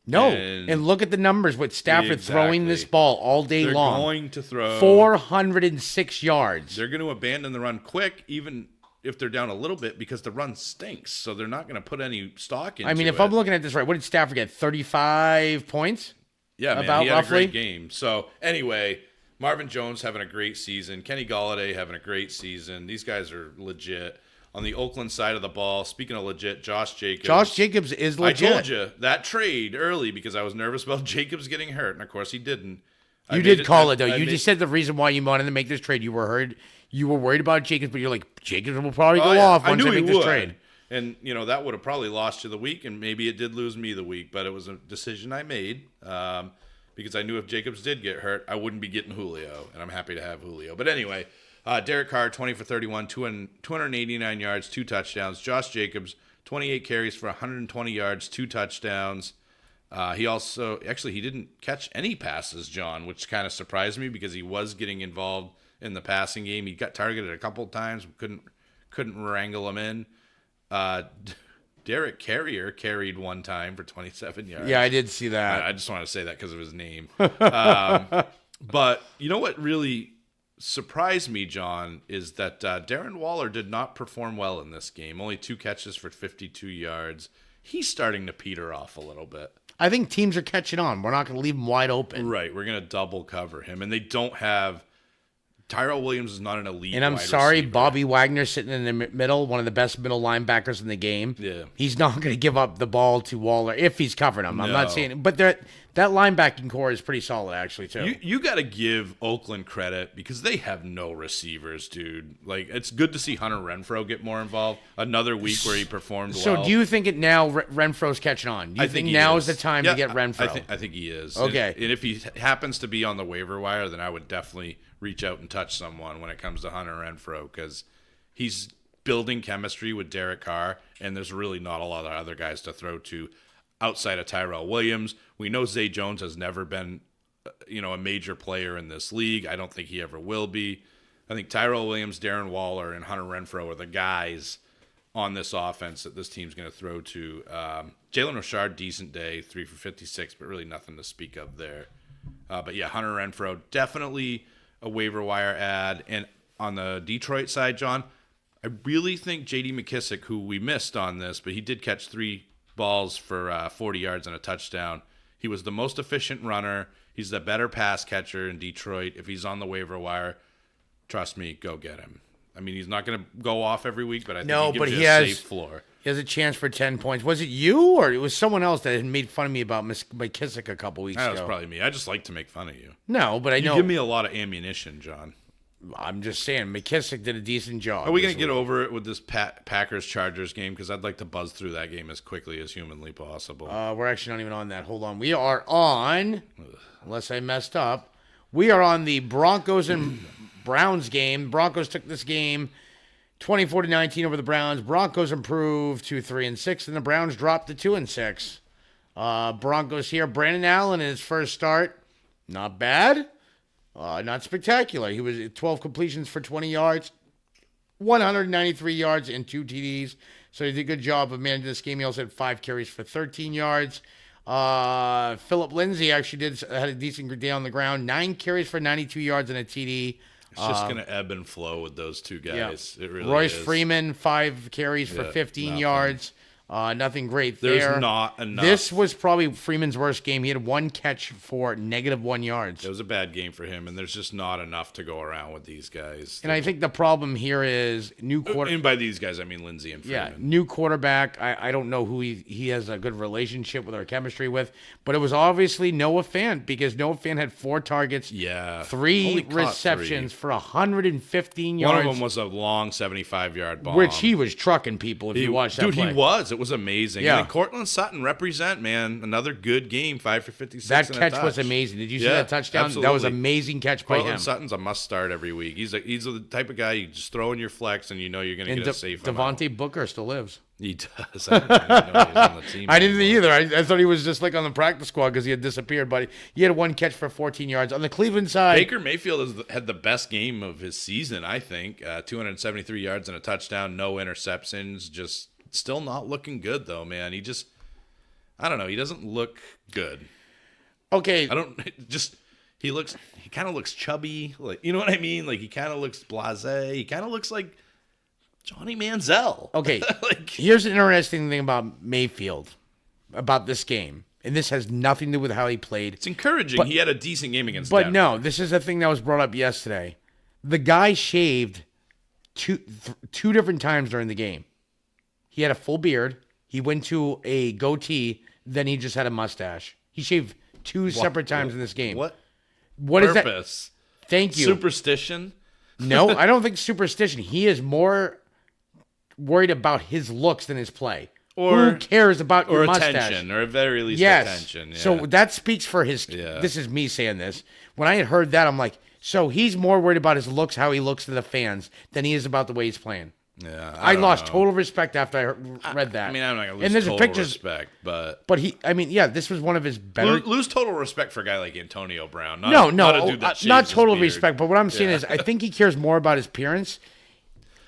No, and look at the numbers with Stafford throwing this ball all day long. They're going to throw 406 yards. They're going to abandon the run quick, even if they're down a little bit, because the run stinks. So they're not going to put any stock into it. I mean, if I'm looking at this right, what did Stafford get? 35 points? Yeah, man, about he had roughly? a great game. So anyway, Marvin Jones having a great season. Kenny Golladay having a great season. These guys are legit. On the Oakland side of the ball, speaking of legit, Josh Jacobs. Josh Jacobs is legit. I told you that trade early because I was nervous about Jacobs getting hurt, and of course he didn't. You did call it, though. You just said the reason why you wanted to make this trade. You were worried about Jacobs, but you're like, Jacobs will probably go off once I make this trade. And, that would have probably lost you the week, and maybe it did lose me the week, but it was a decision I made because I knew if Jacobs did get hurt, I wouldn't be getting Julio, and I'm happy to have Julio. But anyway, Derek Carr, 20 for 31, 289 yards, 2 touchdowns. Josh Jacobs, 28 carries for 120 yards, 2 touchdowns. He didn't catch any passes, John, which kind of surprised me because he was getting involved in the passing game. He got targeted a couple of times, couldn't wrangle him in. Derek Carrier carried one time for 27 yards. Yeah, I did see that. I just want to say that because of his name. But you know what really surprised me, John, is that Darren Waller did not perform well in this game. Only 2 catches for 52 yards. He's starting to peter off a little bit. I think teams are catching on. We're not going to leave him wide open. Right. We're going to double cover him. And they don't have... Tyrell Williams is not an elite And I'm wide sorry, receiver. Bobby Wagner sitting in the middle, one of the best middle linebackers in the game. Yeah. He's not going to give up the ball to Waller if he's covering him. I'm not No. saying... But that linebacking core is pretty solid, actually, too. You got to give Oakland credit because they have no receivers, dude. Like, it's good to see Hunter Renfrow get more involved. Another week where he performed well. So do you think it now Renfro's catching on? Do you think now is the time to get Renfrow? I think he is. Okay. And if he happens to be on the waiver wire, then I would definitely reach out and touch someone when it comes to Hunter Renfrow because he's building chemistry with Derek Carr, and there's really not a lot of other guys to throw to outside of Tyrell Williams. We know Zay Jones has never been, a major player in this league. I don't think he ever will be. I think Tyrell Williams, Darren Waller, and Hunter Renfrow are the guys on this offense that this team's going to throw to. Jalen Richard, decent day, 3 for 56, but really nothing to speak of there. But yeah, Hunter Renfrow, definitely a waiver wire ad. And on the Detroit side, John, I really think J.D. McKissick, who we missed on this, but he did catch 3 balls for 40 yards and a touchdown. He was the most efficient runner. He's the better pass catcher in Detroit. If he's on the waiver wire, trust me, go get him. I mean, he's not going to go off every week, but I think he gives you a safe floor. He has a chance for 10 points. Was it you or it was someone else that had made fun of me about McKissick a couple weeks ago? That was probably me. I just like to make fun of you. No, but I know. You give me a lot of ammunition, John. I'm just saying, McKissick did a decent job. Are we going to get over it with this Packers-Chargers game? Because I'd like to buzz through that game as quickly as humanly possible. We're actually not even on that. Hold on. We are on, unless I messed up, we are on the Broncos and Browns game. Broncos took this game 24-19 over the Browns. Broncos improved to 3-6, and the Browns dropped to 2-6. Broncos here. Brandon Allen in his first start. Not bad. not spectacular. He was 12 completions for 20 yards, 193 yards, and 2 TDs. So he did a good job of managing this game. He also had 5 carries for 13 yards. Philip Lindsay actually had a decent day on the ground. 9 carries for 92 yards and a TD. It's just going to ebb and flow with those two guys. Yeah. It really Royce is. Freeman, 5 carries for 15 nothing. yards. Nothing great there. There's not enough. This was probably Freeman's worst game. He had 1 catch for -1 yards. It was a bad game for him, and there's just not enough to go around with these guys. And I think the problem here is new quarterback. And by these guys, I mean Lindsey and Freeman. Yeah, new quarterback. I don't know who he has a good relationship with or chemistry with, but it was obviously Noah Fant because Noah Fant had 4 targets, Yeah. 3 Only caught receptions 3. for 115 yards. One of them was a long 75-yard bomb. which he was trucking people if you watch that Dude, play. he was. It was amazing. Yeah. And then Cortland Sutton represent, man. Another good game, 5 for 56 That and a catch touch. was amazing. Did you see Yeah, that touchdown? That was absolutely. amazing catch by him. Cortland Sutton's a must start every week. He's the type of guy you just throw in your flex and you know you're going to And get a safe amount. Devontae Booker still lives. He does. I didn't even know he was on the team. I didn't anymore. either. I thought he was just like on the practice squad because he had disappeared, but he had 1 catch for 14 yards. On the Cleveland side, Baker Mayfield had the best game of his season, I think. 273 yards and a touchdown, no interceptions. Just still not looking good, though, man. I don't know. He doesn't look good. okay, He kind of looks chubby. Like, you know what I mean? Like, he kind of looks blasé. He kind of looks like Johnny Manziel. Okay, Like, here's an interesting thing about Mayfield, about this game, and this has nothing to do with how he played. it's encouraging. He had a decent game against But Denver. no, this is a thing that was brought up yesterday. The guy shaved two different times during the game. He had a full beard. He went to a goatee. Then he just had a mustache. He shaved 2 separate times in this game. What is that? Purpose? Thank you. Superstition? No, I don't think superstition. He is more worried about his looks than his play. Or- who cares about Or your mustache? attention, or at very least Yes. attention. Yeah. So that speaks for his. Yeah. This is me saying this. When I had heard that, I'm like, so he's more worried about his looks, how he looks to the fans, than he is about the way he's playing. yeah, I don't lost know. total respect after I read that. I mean, I'm not gonna lose and there's total pictures, respect, but but this was one of his better. lose total respect for a guy like Antonio Brown. Not No, not a dude that not shaves his total beard. respect. But what I'm saying Yeah. is, I think he cares more about his appearance.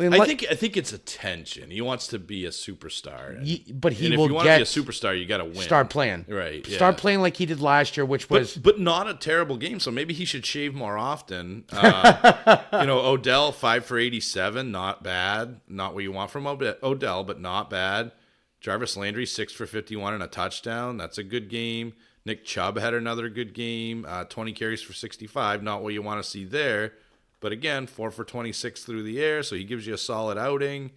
I think it's attention. He wants to be a superstar. but he and will if you want to be a superstar, you got to win. start playing. Right, yeah. Start playing like he did last year, which was But not a terrible game. So maybe he should shave more often. Odell 5 for 87, not bad. Not what you want from Odell, but not bad. Jarvis Landry 6 for 51 and a touchdown. That's a good game. Nick Chubb had another good game. 20 carries for 65. Not what you want to see there. But again, 4 for 26 through the air, so he gives you a solid outing.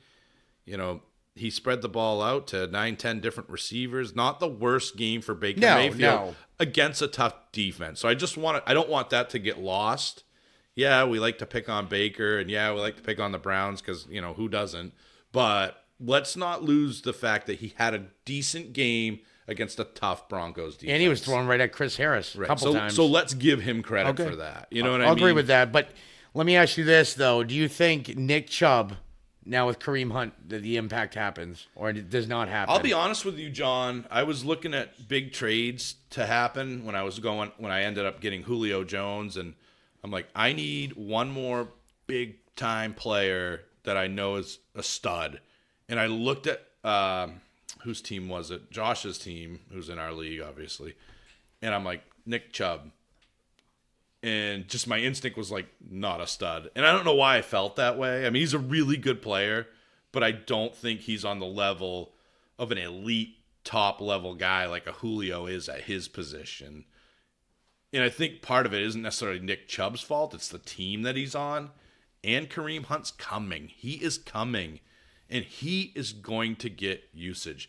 He spread the ball out to 9-10 different receivers. Not the worst game for Baker Mayfield against a tough defense. So I don't want that to get lost. Yeah, we like to pick on Baker, and yeah, we like to pick on the Browns because, who doesn't? But let's not lose the fact that he had a decent game against a tough Broncos defense. and he was throwing right at Chris Harris a couple times. So let's give him credit for that. You know what I mean? I'll agree with that. But let me ask you this, though. Do you think Nick Chubb, now with Kareem Hunt, that the impact happens or it does not happen? I'll be honest with you, John. I was looking at big trades to happen when I ended up getting Julio Jones, and I'm like, I need one more big time player that I know is a stud. And I looked at whose team was it? Josh's team, who's in our league, obviously. And I'm like, Nick Chubb. And just my instinct was like, not a stud. And I don't know why I felt that way. I mean, he's a really good player, but I don't think he's on the level of an elite top level guy like a Julio is at his position. And I think part of it isn't necessarily Nick Chubb's fault. It's the team that he's on. And Kareem Hunt's coming. He is coming. And he is going to get usage.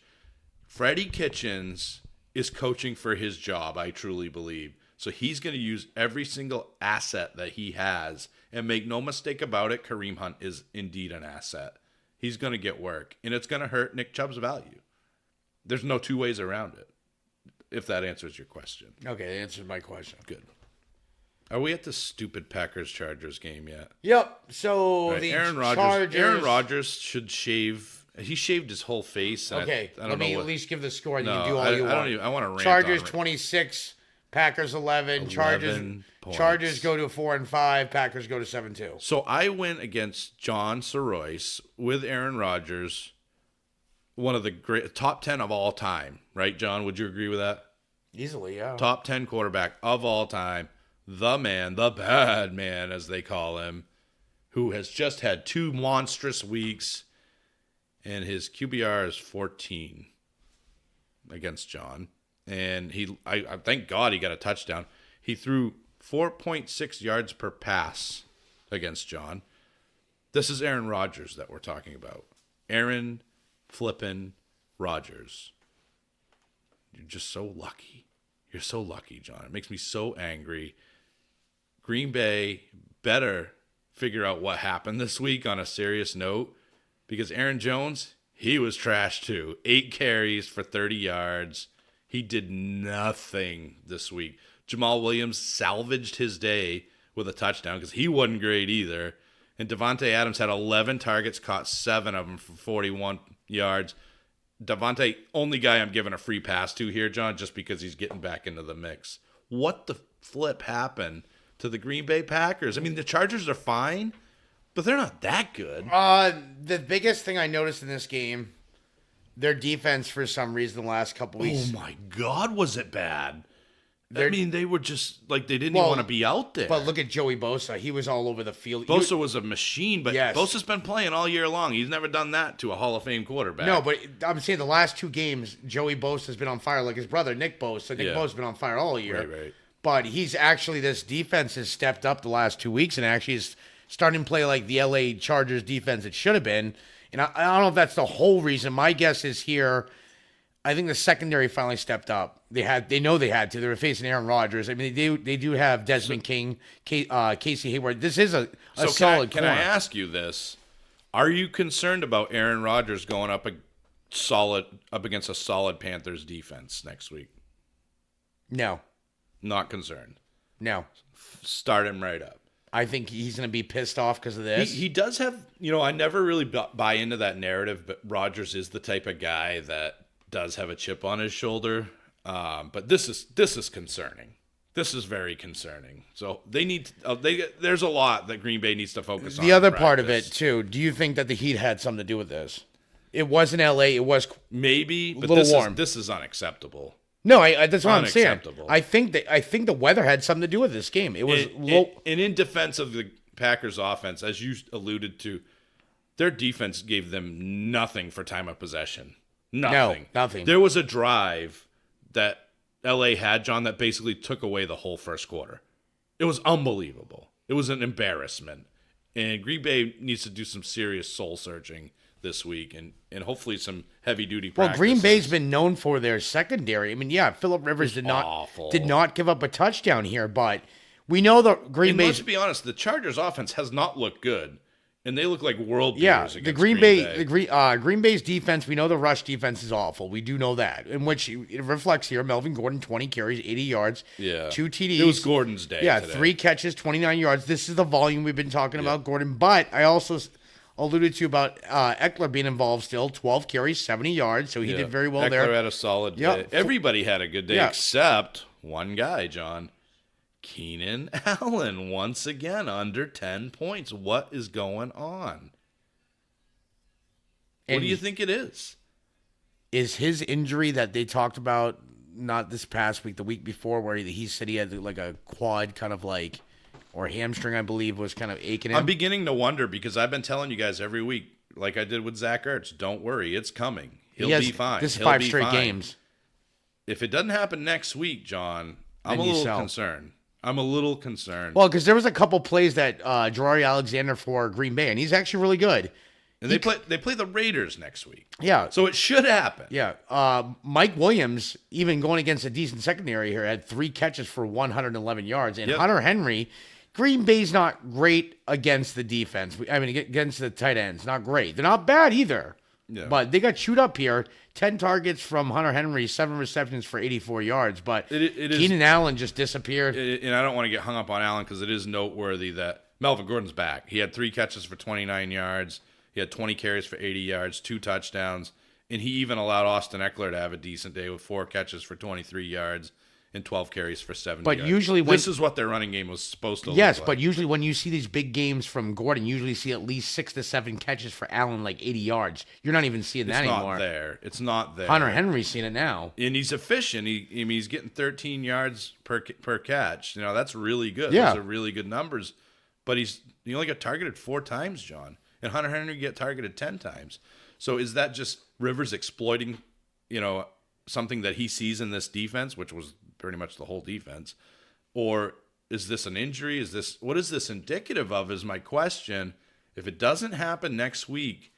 Freddie Kitchens is coaching for his job, I truly believe. So he's going to use every single asset that he has. And make no mistake about it, Kareem Hunt is indeed an asset. He's going to get work. And it's going to hurt Nick Chubb's value. There's no two ways around it, if that answers your question. Okay, that answers my question. Good. Are we at the stupid Packers-Chargers game yet? Yep. So Right, the Aaron Chargers. Rodgers should shave. He shaved his whole face. And Okay, I don't let know me what, at least give the score. And No, you can do all I you don't want. even- I wanna rant Chargers on it. 26, Packers 11. 11 points. Chargers go to 4-5. Packers go to 7-2. So I went against John Sorois with Aaron Rodgers, one of the great top 10 of all time, right, John? Would you agree with that? Easily, yeah. Top 10 quarterback of all time, the man, the bad man, as they call him, who has just had 2 monstrous weeks, and his QBR is 14 against John. And I thank God he got a touchdown. He threw 4.6 yards per pass against John. This is Aaron Rodgers that we're talking about. Aaron flippin' Rodgers. You're just so lucky. You're so lucky, John. It makes me so angry. Green Bay better figure out what happened this week on a serious note, because Aaron Jones, he was trash too. 8 carries for 30 yards. He did nothing this week. Jamal Williams salvaged his day with a touchdown because he wasn't great either. And Devontae Adams had 11 targets, caught 7 of them for 41 yards. Devontae, only guy I'm giving a free pass to here, John, just because he's getting back into the mix. What the flip happened to the Green Bay Packers? I mean, the Chargers are fine, but they're not that good. The biggest thing I noticed in this game, their defense, for some reason, the last couple weeks. Oh, my God, was it bad? I mean, they were just, like, they didn't even want to be out there. But look at Joey Bosa. He was all over the field. Bosa was a machine, but Yes. Bosa's been playing all year long. He's never done that to a Hall of Fame quarterback. No, but I'm saying the last 2 games, Joey Bosa's been on fire, like his brother, Nick Bosa. Nick Bosa's been on fire all year. Right. But he's actually, this defense has stepped up the last 2 weeks and actually is starting to play like the LA Chargers defense it should have been. And I don't know if that's the whole reason. My guess is here, I think the secondary finally stepped up. They know they had to. They were facing Aaron Rodgers. I mean, they do have Desmond King, Casey Hayward. This is a solid Can I ask you this? Are you concerned about Aaron Rodgers going up against a solid Panthers defense next week? No. Not concerned. No. Start him right up. I think he's going to be pissed off because of this. He does have, I never really buy into that narrative, but Rodgers is the type of guy that does have a chip on his shoulder. But this is concerning. This is very concerning. So they need there's a lot that Green Bay needs to focus on. The other part of it too. Do you think that the Heat had something to do with this? It wasn't LA. It was maybe, but little warm. This is unacceptable. No, that's what I'm saying. Unacceptable. I think the weather had something to do with this game. It was low. And in defense of the Packers offense, as you alluded to, their defense gave them nothing for time of possession. Nothing. No, nothing. There was a drive that LA had, John, that basically took away the whole first quarter. It was unbelievable. It was an embarrassment. And Green Bay needs to do some serious soul searching this week and hopefully some heavy duty practices. Well, Green Bay's been known for their secondary. I mean, yeah, Phillip Rivers did not give up a touchdown here, but we know that Green Bay. Let's be honest, the Chargers offense has not looked good. And they look like world beaters against the Green Bay's defense, we know the rush defense is awful. We do know that. In which it reflects here, Melvin Gordon, 20 carries, 80 yards, 2 TDs. It was Gordon's day today. 3 catches, 29 yards. This is the volume we've been talking about, Gordon. But I also alluded to about Eckler being involved still, 12 carries, 70 yards. So he did very well there. Eckler had a solid day. Everybody had a good day except one guy, John. Keenan Allen, once again, under 10 points. What is going on? What do you think it is? Is his injury that they talked about, not this past week, the week before, where he said he had like a quad kind of like, or hamstring, I believe, was kind of aching him? I'm beginning to wonder because I've been telling you guys every week, like I did with Zach Ertz, don't worry, it's coming. He'll be fine. This is 5 straight games. If it doesn't happen next week, John, I'm a little concerned. Well, because there was a couple plays that Ja'Marr Alexander for Green Bay, and he's actually really good. And they play the Raiders next week. Yeah. So it should happen. Yeah. Mike Williams, even going against a decent secondary here, had 3 catches for 111 yards. And Hunter Henry, Green Bay's not great against the defense. I mean, against the tight ends, not great. They're not bad either. Yeah. But they got chewed up here. 10 targets from Hunter Henry, 7 receptions for 84 yards. But Keenan Allen just disappeared. And I don't want to get hung up on Allen because it is noteworthy that Melvin Gordon's back. He had 3 catches for 29 yards. He had 20 carries for 80 yards, 2 touchdowns. And he even allowed Austin Eckler to have a decent day with 4 catches for 23 yards and 12 carries for 70 But yards. usually this is what their running game was supposed to yes, look but like. usually when you see these big games from Gordon, you usually see at least 6 to 7 catches for Allen, like 80 yards. You're not even seeing that It's not anymore. there. It's not there. Hunter Henry's seeing it now. And he's efficient. He's getting 13 yards per catch. That's really good. Yeah. Those are really good numbers. But he only got targeted 4 times, John. And Hunter Henry get targeted 10 times. So is that just Rivers exploiting, something that he sees in this defense, which was pretty much the whole defense? Or is this an injury? What is this indicative of is my question. If it doesn't happen next week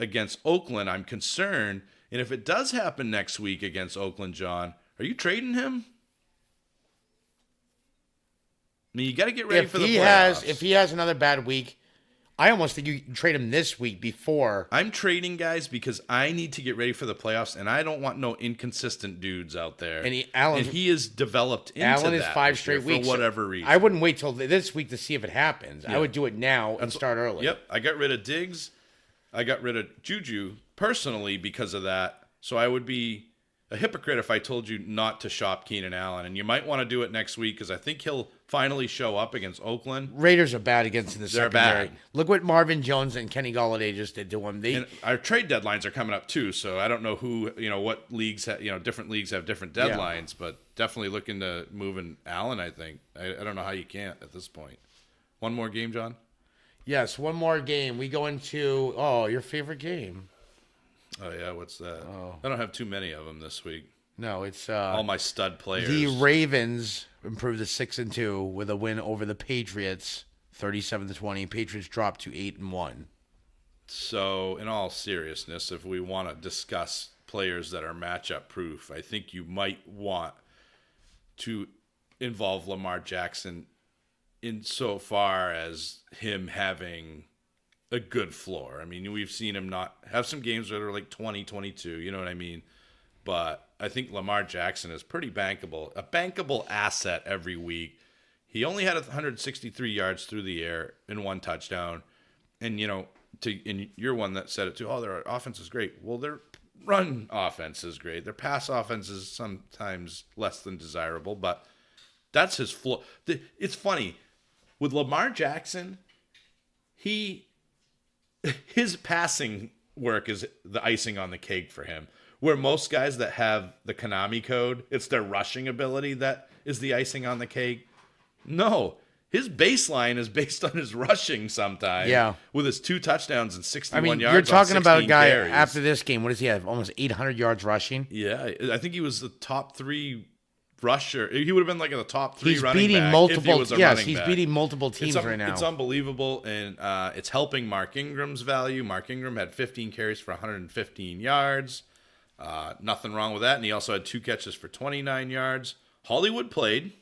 against Oakland, I'm concerned. And if it does happen next week against Oakland, John, are you trading him? I mean, you got to get ready for the playoffs. If he has another bad week, I almost think you can trade him this week before. I'm trading guys because I need to get ready for the playoffs, and I don't want no inconsistent dudes out there. And he is developed into Allen is that 5 this year straight weeks for whatever reason. I wouldn't wait till this week to see if it happens. Yeah. I would do it now and start early. Yep, I got rid of Diggs. I got rid of Juju personally because of that. So I would be a hypocrite if I told you not to shop Keenan Allen. And you might want to do it next week because I think he'll finally show up against Oakland. Raiders are bad against the They're secondary. bad. Look what Marvin Jones and Kenny Golladay just did to him. And our trade deadlines are coming up too, so I don't know what leagues different leagues have different deadlines, but definitely looking to moving Allen. I think I don't know how you can't at this point. One more game, John. Yes, one more game. We go into your favorite game. Oh yeah, what's that? I don't have too many of them this week. No, it's All my stud players. the Ravens improved to 6-2 with a win over the Patriots, 37-20. Patriots dropped to 8-1. So, in all seriousness, if we want to discuss players that are matchup proof, I think you might want to involve Lamar Jackson insofar as him having a good floor. I mean, we've seen him not have some games that are like 20, 22, you know what I mean? But I think Lamar Jackson is pretty bankable, a bankable asset every week. He only had 163 yards through the air and 1 touchdown. And, and you're one that said it too. Oh, their offense is great. Well, their run offense is great. Their pass offense is sometimes less than desirable, but that's his floor. It's funny. With Lamar Jackson, his passing work is the icing on the cake for him. Where most guys that have the Konami code, it's their rushing ability that is the icing on the cake. No, his baseline is based on his rushing sometimes. Yeah. With his 2 touchdowns and 61 I mean, yards. you're talking on about a 16 guy carries. after this game. What does he have? Almost 800 yards rushing. Yeah, I think he was the top 3 rusher. He would have been like in the top 3 He's running beating back multiple. if he was a Yes, running he's back. beating multiple teams right now. It's unbelievable, and it's helping Mark Ingram's value. Mark Ingram had 15 carries for 115 yards. Nothing wrong with that. And he also had 2 catches for 29 yards. Hollywood played,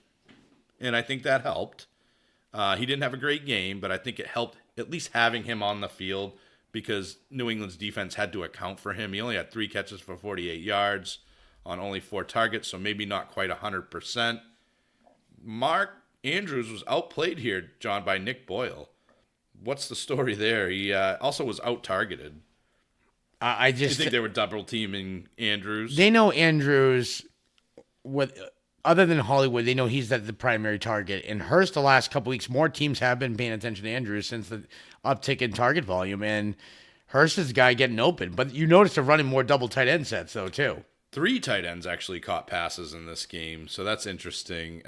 and I think that helped. He didn't have a great game, but I think it helped at least having him on the field because New England's defense had to account for him. He only had 3 catches for 48 yards on only 4 targets, so maybe not quite 100%. Mark Andrews was outplayed here, John, by Nick Boyle. What's the story there? He also was out-targeted. I Do you just think they were double teaming Andrews? they know Andrews other than Hollywood, they know he's the primary target. And Hurst, the last couple weeks, more teams have been paying attention to Andrews since the uptick in target volume. And Hurst is the guy getting open. But you notice they're running more double tight end sets, though, too. 3 tight ends actually caught passes in this game, so that's interesting.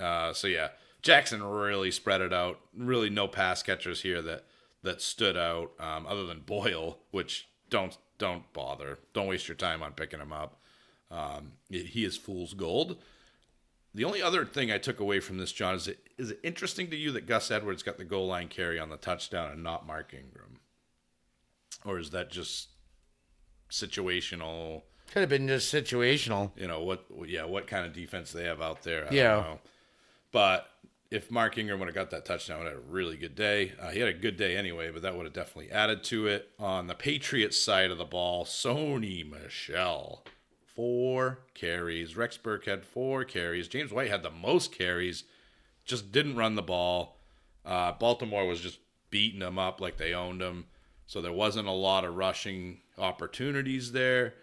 Jackson really spread it out. Really no pass catchers here that stood out other than Boyle, which don't bother. Don't waste your time on picking him up. He is fool's gold. The only other thing I took away from this, John, is it interesting to you that Gus Edwards got the goal line carry on the touchdown and not Mark Ingram? Or is that just situational? Could have been just situational. What kind of defense they have out there? I Yeah. don't know. But if Mark Ingram would have got that touchdown, he would have had a really good day. He had a good day anyway, but that would have definitely added to it. On the Patriots side of the ball, Sony Michel, 4 carries. Rex Burke had 4 carries. James White had the most carries, just didn't run the ball. Baltimore was just beating them up like they owned them. So there wasn't a lot of rushing opportunities there.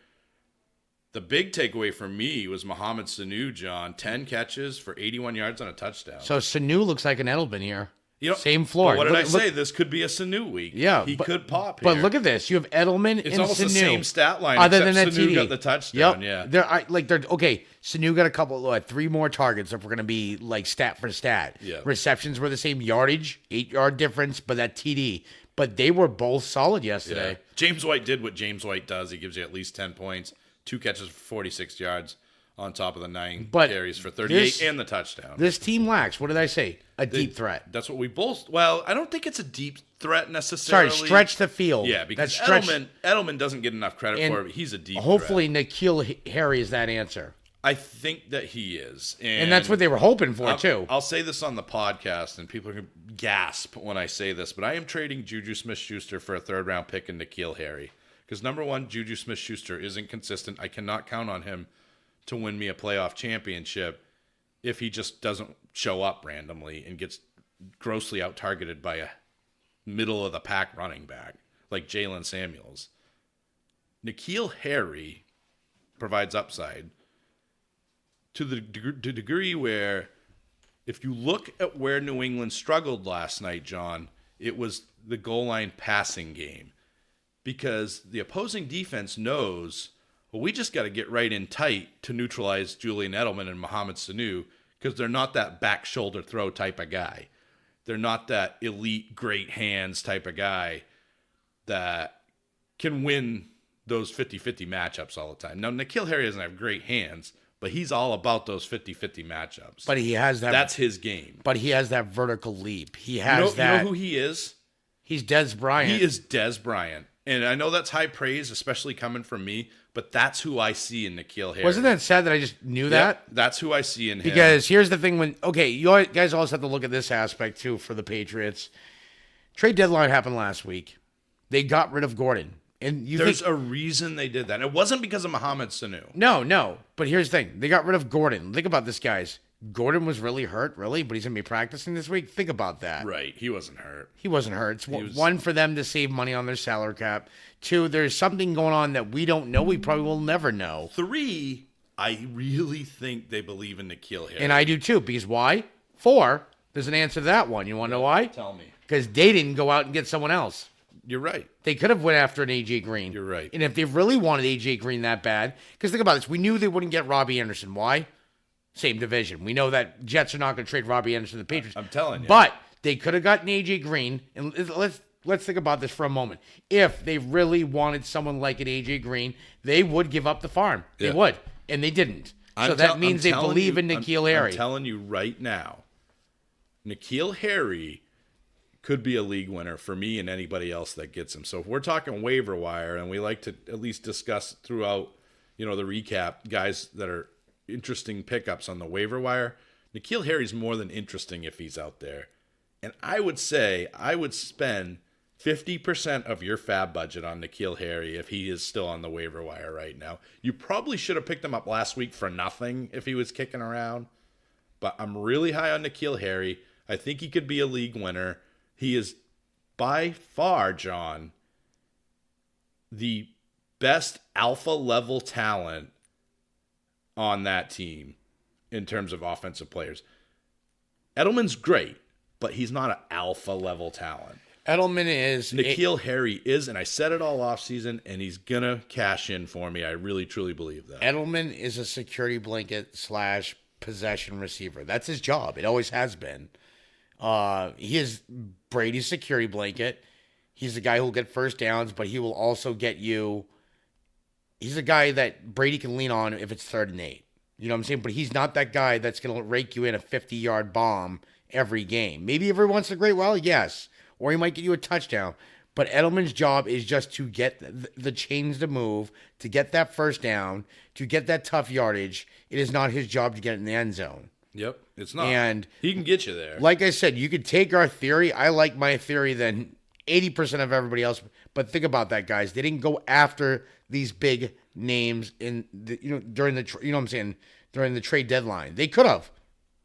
The big takeaway for me was Mohamed Sanu, John. 10 catches for 81 yards on a touchdown. So Sanu looks like an Edelman here. You know, Same floor. But what did I say? This could be a Sanu week. Yeah. He could pop here. But here. look at this. You have Edelman it's and almost Sanu. the same stat line, other than that Sanu TD. got the touchdown. Yep. Yeah. They're okay. Sanu got a couple, 3 more targets if we're going to be like stat for stat. Yeah. Receptions were the same yardage, 8-yard difference, but that TD. But they were both solid yesterday. Yeah. James White did what James White does. He gives you at least 10 points, 2 catches for 46 yards on top of the 9 carries for 38 and the touchdown. This team lacks, what did I say? A deep threat. That's what we both, well, I don't think it's a deep threat necessarily. Sorry, stretch the field. Yeah, because Edelman doesn't get enough credit for it. He's a deep hopefully threat. N'Keal Harry is that answer. I think that he is. And that's what they were hoping for, too. I'll say this on the podcast, and people are going to gasp when I say this, but I am trading Juju Smith-Schuster for a third-round pick in N'Keal Harry. Because, number one, Juju Smith-Schuster isn't consistent. I cannot count on him to win me a playoff championship if he just doesn't show up randomly and gets grossly out-targeted by a middle-of-the-pack running back like Jalen Samuels. N'Keal Harry provides upside to the degree where if you look at where New England struggled last night, John, it was the goal line passing game. Because the opposing defense knows, well, we just got to get right in tight to neutralize Julian Edelman and Mohamed Sanu because they're not that back shoulder throw type of guy. They're not that elite, great hands type of guy that can win those 50-50 matchups all the time. Now, N'Keal Harry doesn't have great hands, but he's all about those 50-50 matchups. But he has that. That's his game. But he has that vertical leap. He has that. You know who he is? He's Dez Bryant. He is Dez Bryant. And I know that's high praise, especially coming from me, but that's who I see in N'Keal Harry. Wasn't that sad that I just knew that? That's who I see in him. Because here's the thing you guys always have to look at this aspect too for the Patriots. Trade deadline happened last week. They got rid of Gordon. And there's a reason they did that. It wasn't because of Mohamed Sanu. No. But here's the thing. They got rid of Gordon. Think about this, guys. Gordon was really hurt, but he's going to be practicing this week. Think about that. Right. He wasn't hurt. He wasn't hurt. It's one, for them to save money on their salary cap. 2, there's something going on that we don't know. We probably will never know. 3, I really think they believe in N'Keal Harry. And I do too, because why? 4, there's an answer to that one. You want to know why? Tell me. Because they didn't go out and get someone else. You're right. They could have went after an A.J. Green. You're right. And if they really wanted A.J. Green that bad, because think about this, we knew they wouldn't get Robbie Anderson. Why? Same division. We know that Jets are not going to trade Robbie Anderson to the Patriots. I'm telling you. But they could have gotten A.J. Green. And let's think about this for a moment. If they really wanted someone like an A.J. Green, they would give up the farm. They would. And they didn't. So that means they believe in N'Keal Harry. I'm telling you right now, N'Keal Harry could be a league winner for me and anybody else that gets him. So if we're talking waiver wire, and we like to at least discuss throughout, the recap, guys that are interesting pickups on the waiver wire, N'Keal Harry's more than interesting if he's out there. And I would say I would spend 50% of your fab budget on N'Keal Harry if he is still on the waiver wire right now. You probably should have picked him up last week for nothing if he was kicking around. But I'm really high on N'Keal Harry. I think he could be a league winner. He is by far, John, the best alpha level talent on that team in terms of offensive players. Edelman's great, but he's not an alpha level talent. Edelman is. N'Keal Harry is, and I said it all offseason, and he's going to cash in for me. I really, truly believe that. Edelman is a security blanket / possession receiver. That's his job. It always has been. He is Brady's security blanket. He's the guy who will get first downs, but he will also get you. He's a guy that Brady can lean on if it's 3rd and 8. You know what I'm saying? But he's not that guy that's going to rake you in a 50-yard bomb every game. Maybe every once in a great while, yes. Or he might get you a touchdown. But Edelman's job is just to get the chains to move, to get that first down, to get that tough yardage. It is not his job to get in the end zone. Yep, it's not. And he can get you there. Like I said, you could take our theory. I like my theory than 80% of everybody else. But think about that, guys. They didn't go after these big names during the trade deadline. They could have.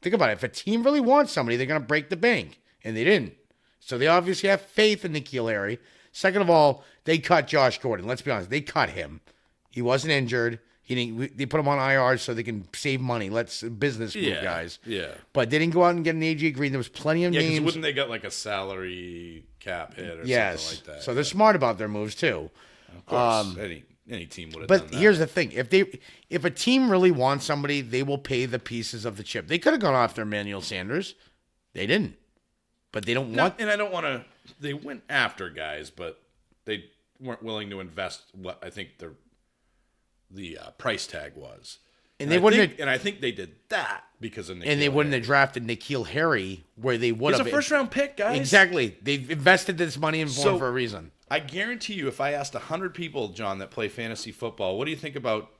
Think about it. If a team really wants somebody, they're going to break the bank, and they didn't. So they obviously have faith in N'Keal Harry. Second of all, they cut Josh Gordon. Let's be honest. They cut him. He wasn't injured. They put him on IR so they can save money. Let's business move, Yeah, guys. yeah. But they didn't go out and get an AJ Green. There was plenty of Yeah, because names. wouldn't they get like a salary cap hit or something like that? So they're smart about their moves too. Of course, any team would have But done that. here's the thing: if a team really wants somebody, they will pay the pieces of the chip. They could have gone after Emmanuel Sanders, they didn't. But they don't want. And I don't want to. They went after guys, but they weren't willing to invest what I think the price tag was. And they wouldn't. And I think they did that because of N'Keal And they wouldn't Harry. have drafted N'Keal Harry where they would He's have. a first round pick, guys. Exactly. They've invested this money in for him for a reason. I guarantee you, if I asked 100 people, John, that play fantasy football, what do you think about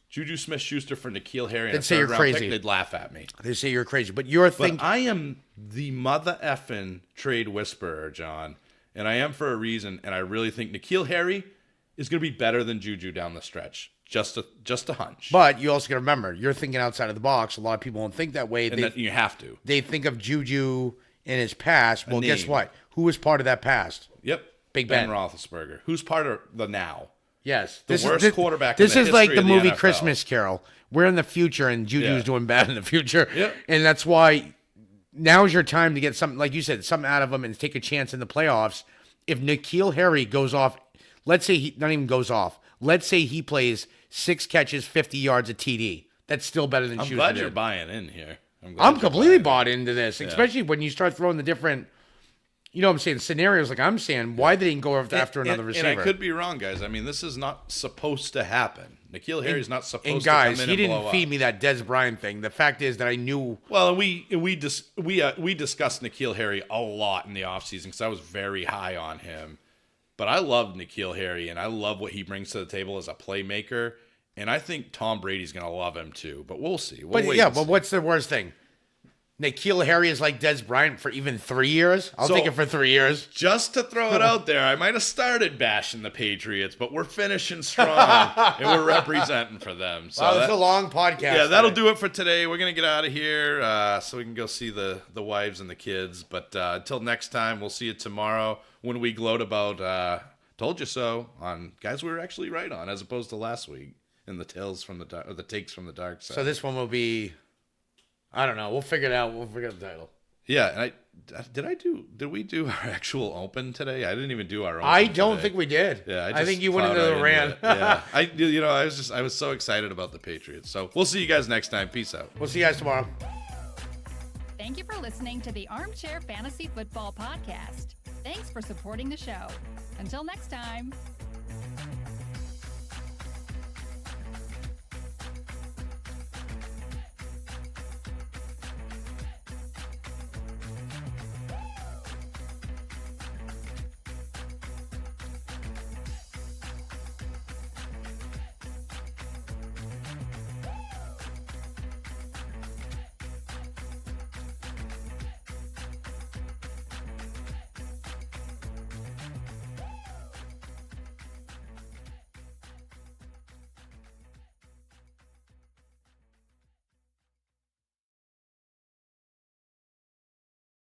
Juju Smith-Schuster for N'Keal Harry and They'd a say you're third-round crazy. pick? They'd laugh at me. They say you're crazy, but you're But thinking. I am the mother effing trade whisperer, John, and I am for a reason. And I really think N'Keal Harry is going to be better than Juju down the stretch. Just a hunch. But you also got to remember, you're thinking outside of the box. A lot of people don't think that way. and that you have to. They think of Juju in his past. Well, guess name. what? Who was part of that past? Yep. Big Ben Ben. Roethlisberger, who's part of the now. Yes. The worst quarterback in This the is like history the of the movie NFL. Christmas Carol. We're in the future, and Juju's Yeah. doing bad in the future. Yep. And that's why now's your time to get something, like you said, something out of him and take a chance in the playoffs. If N'Keal Harry goes off, let's say he not even goes off. Let's say he plays 6 catches, 50 yards a TD. That's still better than I'm Schuster glad did. you're buying in here. glad I'm you're completely buying bought into this, especially when you start throwing the different, you know what I'm saying, scenarios like I'm saying. Why they didn't go after another receiver? And I could be wrong, guys. I mean, this is not supposed to happen. N'Keal Harry's not supposed And to guys, come in he and blow didn't up. feed me that Des Bryant thing. The fact is that I knew. Well, and we discussed N'Keal Harry a lot in the offseason because I was very high on him. But I love N'Keal Harry, and I love what he brings to the table as a playmaker. And I think Tom Brady's going to love him too. But we'll see. We'll But wait yeah, and but see. what's the worst thing? N'Keal Harry is like Des Bryant for even 3 years? I'll So- take it for 3 years. Just to throw it out there, I might have started bashing the Patriots, but we're finishing strong, and we're representing for them. So Wow, that- it's a long podcast. yeah, that'll today. do it for today. We're going to get out of here so we can go see the wives and the kids. But until next time, we'll see you tomorrow when we gloat about Told You So on guys we were actually right on, as opposed to last week in the tales from the dark, or the takes from the dark side. So this one will be, I don't know. We'll figure it out. We'll figure out the title. yeah, and did we do our actual open today? I didn't even do our open I don't today. think we did. Yeah, I think you went plowed into the right rant. it. Yeah, I was so excited about the Patriots. So we'll see you guys next time. Peace out. We'll see you guys tomorrow. Thank you for listening to the Armchair Fantasy Football Podcast. Thanks for supporting the show. Until next time.